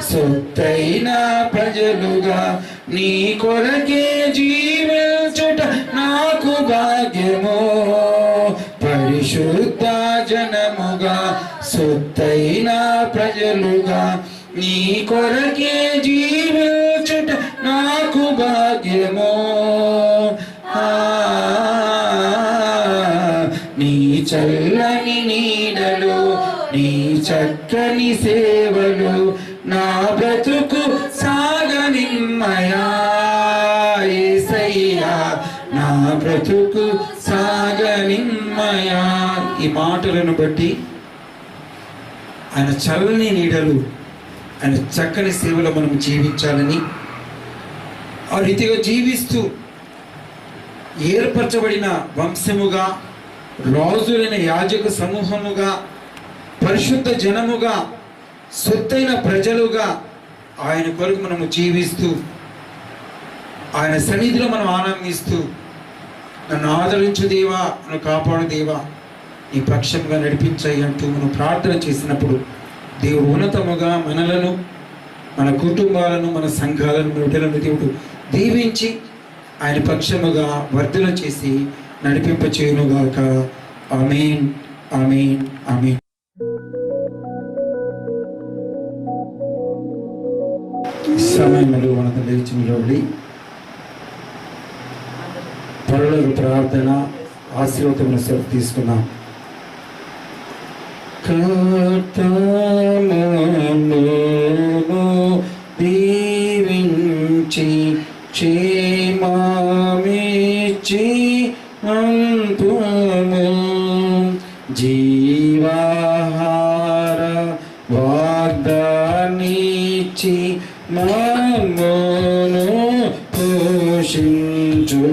సొత్తైన ప్రజలుగా నీ కొరకే జీవించుట నాకు భాగ్యము. పరిశుద్ధ జనముగా సొత్తైన ప్రజలుగా నీ కొరకే జీవించుట నాకు భాగ్యము. నీ చల్లని నీడలో నీ చక్కని సేవలు నా బ్రతుకు సాగనిమ్మయా యేసయ్యా, నా బ్రతుకు సాగనిమ్మయా. ఈ మాటలను బట్టి ఆయన చల్లని నీడలు, ఆయన చక్కని సేవలో మనం జీవించాలని, ఆ రీతిగా జీవిస్తూ ఏర్పరచబడిన వంశముగా, రాజులైన యాజక సమూహముగా, పరిశుద్ధ జనముగా, సొత్తైన ప్రజలుగా ఆయన కొరకు మనము జీవిస్తూ ఆయన సన్నిధిలో మనం ఆనందిస్తూ, నన్ను ఆదరించు దేవా, నన్ను కాపాడు దేవా, నీ పక్షంగా నడిపించాయి అంటూ మనం ప్రార్థన చేసినప్పుడు దేవుడు ఉన్నతముగా మనలను, మన కుటుంబాలను, మన సంఘాలను, బిడ్డలను దేవుడు దీవించి ఆయన పక్షముగా వర్ధన చేసి నడిపింపచేయునుగాక. ఆమేన్, ఆమేన్, ఆమేన్. సమయంలో మనకు లేచి నిలబడి పరులకు ప్రార్థన ఆశీర్వాదమును సెలవు తీసుకున్నాం. కర్తమును దీవించి క్షేమమిచ్చి అంతుము జీవాహార వాగ్దానిచ్చి మమ్మును పోషించుము.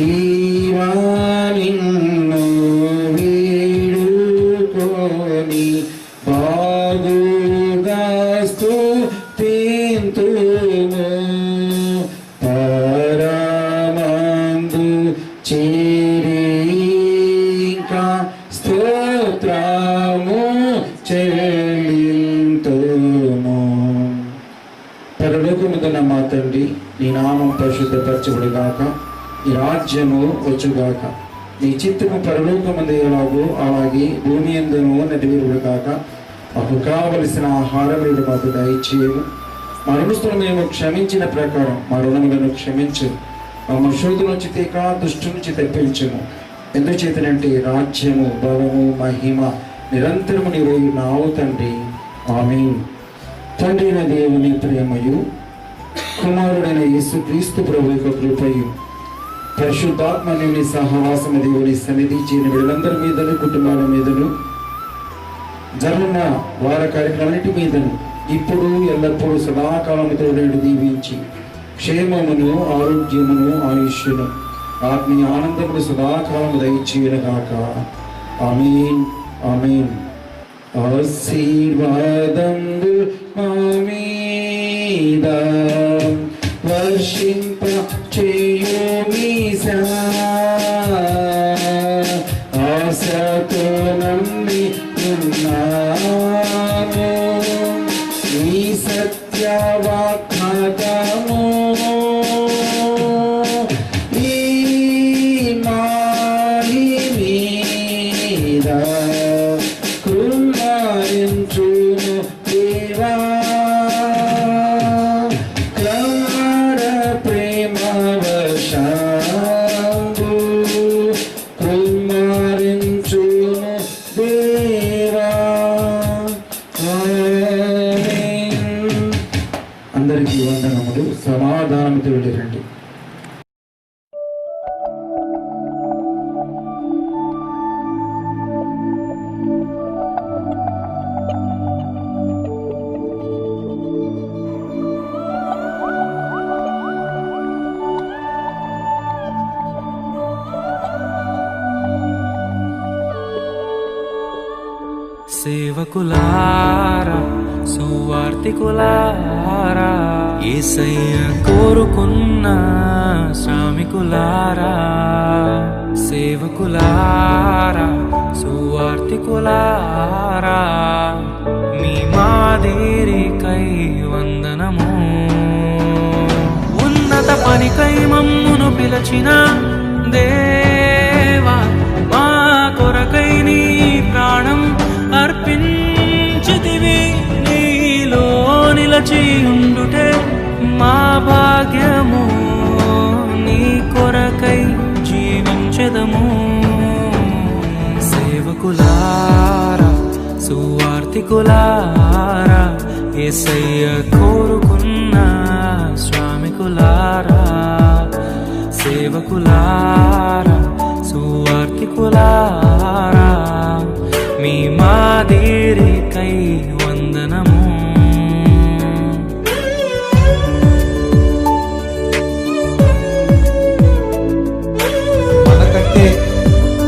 ఈవానిన్ను వీడుకొని బాగుగా స్తుతింతుము. పరమందు చేరికా స్తోత్రము చెల్లింతుము. పరలోకమున మా తండ్రి, నీ నామం పరిశుద్ధపరచబడుగాక, నీ రాజ్యము వచ్చుగాక, నీ చిత్తము పరలోకమందు ఎలాగో అలాగే భూమి యందును నెరవేరుగాక. మాకు కావలసిన ఆహారం మాకు దయచేయము. మా రుణస్తులు మేము క్షమించిన ప్రకారం మా రుణములను క్షమించు. మా శోధన నుంచి తీక దుష్టు నుంచి తెప్పించము. ఎందుచేతనంటే రాజ్యము, బలము, మహిమ నిరంతరము నీవై ఉన్నావు తండ్రి. ఆమేన్. తండ్రి అయిన దేవుని ప్రేమయు, కుమారుడైన యేసుక్రీస్తు ప్రభు యొక్క కృపయు, పరిశుద్ధాత్మ దేవుని సహవాసము దేవుని సన్నిధి చేరిన వీళ్ళందరి మీదను, కుటుంబాల మీదను, జరుగున్న వార కార్యక్రమాలన్నిటి మీదను ఇప్పుడు ఎల్లప్పుడూ సదాకాలముతో దీవించి క్షేమమును, ఆరోగ్యమును, ఆయుష్యును, ఆత్మీయ ఆనందమును సదాకాలము దయచేయునుగాక. ఆమేన్. ఆమేన్. ఆశీర్వాదము మా మీద వర్షింప చేయుమీసా, ఆశతో నమ్మి ఉన్నాము ఈ సత్యవాగ్దానము. ఈ మారి మీద కుమారించును దేవా, క్రమర ప్రేమ వర్షంబు కుమారించును దేవా. ఆమేన్. అందరికీ వందనములు. సమాధానముతో వెళ్ళిరండి. సేవకులారా, సువార్తికులారా, యేసయ్య కోరుకున్న శ్రామికులారా, సేవకులారా, సువార్తికులారా, మీ మాదిరికై వందనము. ఉన్నత పనికై మమ్మును పిలచిన దేవా, మా కొరకై నీ ప్రాణం అర్పించితివి. నీలో నిలచి ఉండుటే మా భాగ్యము, నీ కొరకై జీవించెదము. సేవకులారా, సువార్తికులారా, యేసయ్య కోరుకున్న శ్రామికులారా, సేవకులారా, సువార్తికులారా, మీ మాదిరికై వందనము. మనకంటే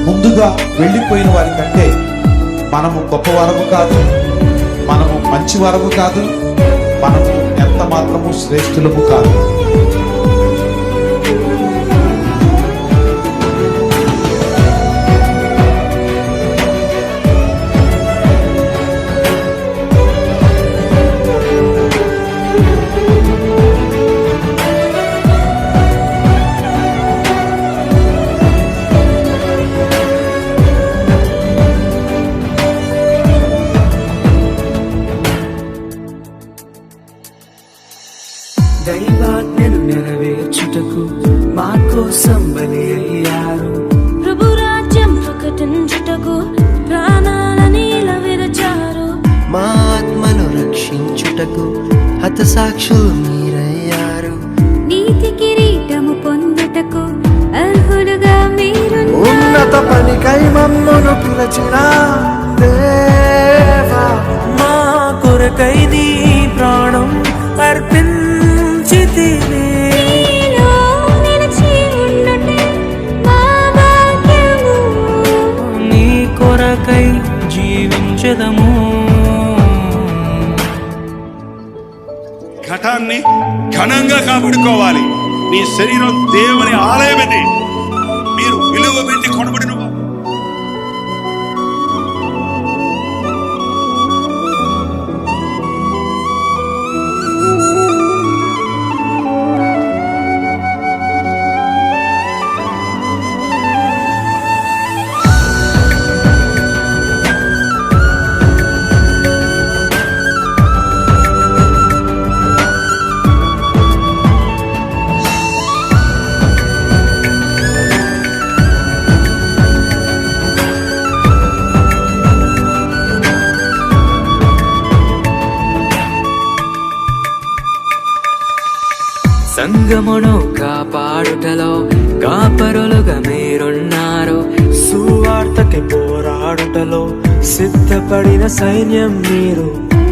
ముందుగా వెళ్ళిపోయిన వారి కంటే మనము గొప్పవారము కాదు, మనము మంచివారము కాదు, మనము ఎంత మాత్రము శ్రేష్ఠులము కాదు. దైవాజ్ఞను నెరవేర్చుటకు మా కోసం బలి అయ్యారు. ప్రభు రాజ్యం ప్రకటించుటకు ప్రాణాలని విరచారు. మా ఆత్మను రక్షించుటకు హతసాక్షులు మీరయ్యారు. నీతి కిరీటము పొందుటకు అర్హులుగా మీరు ఉన్నత పనికై మమ్మను పిలచిన దేవా, మా కొరకై నీ ప్రాణం అర్పించితివే. నీ కొరకై జీవించదము. ఘటాన్ని ఘనంగా కాపాడుకోవాలి. నీ శరీరం దేవుని ఆలయం ఇది. మీరు విలువ పెట్టి కొనబడిన సంగమును కాపాడుటలో కాపరులుగా మీరున్నారు. సువార్తకి పోరాడుటలో సిద్ధపడిన సైన్యం మీరు.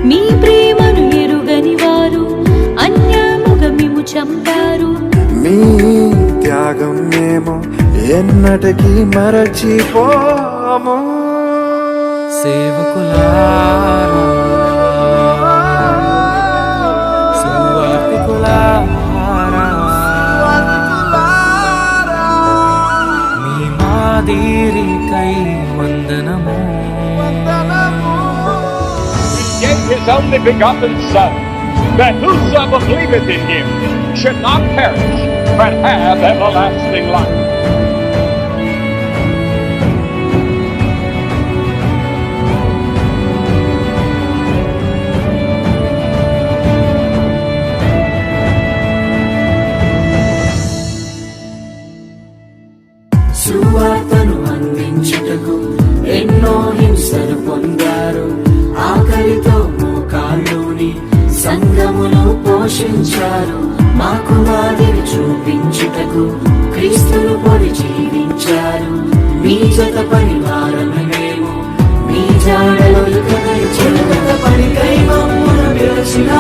మీ ప్రేమను ఎరుగని వారు అన్యాయముగా మేము చంపారు. మీ త్యాగం మేము ఎన్నటికీ మరచిపోము. సేవకులారా, సువార్తికులారా, మీ మాదిరికై వందనము. He gave his only begotten Son, that whosoever believeth in him should not perish, but have everlasting life. సువార్తను అందించుటకు ఎన్నో హింసలు పొందారు. ఆకలితో మోకాళ్ళుని సంఘమును పోషించారు. మాకు మాదిరి చూపించుటకు క్రీస్తును పొడి జీవించారు. మీ జత పరివారమే మేము, మీ జాడలో ఇక పనికై మమ్మును విరచిన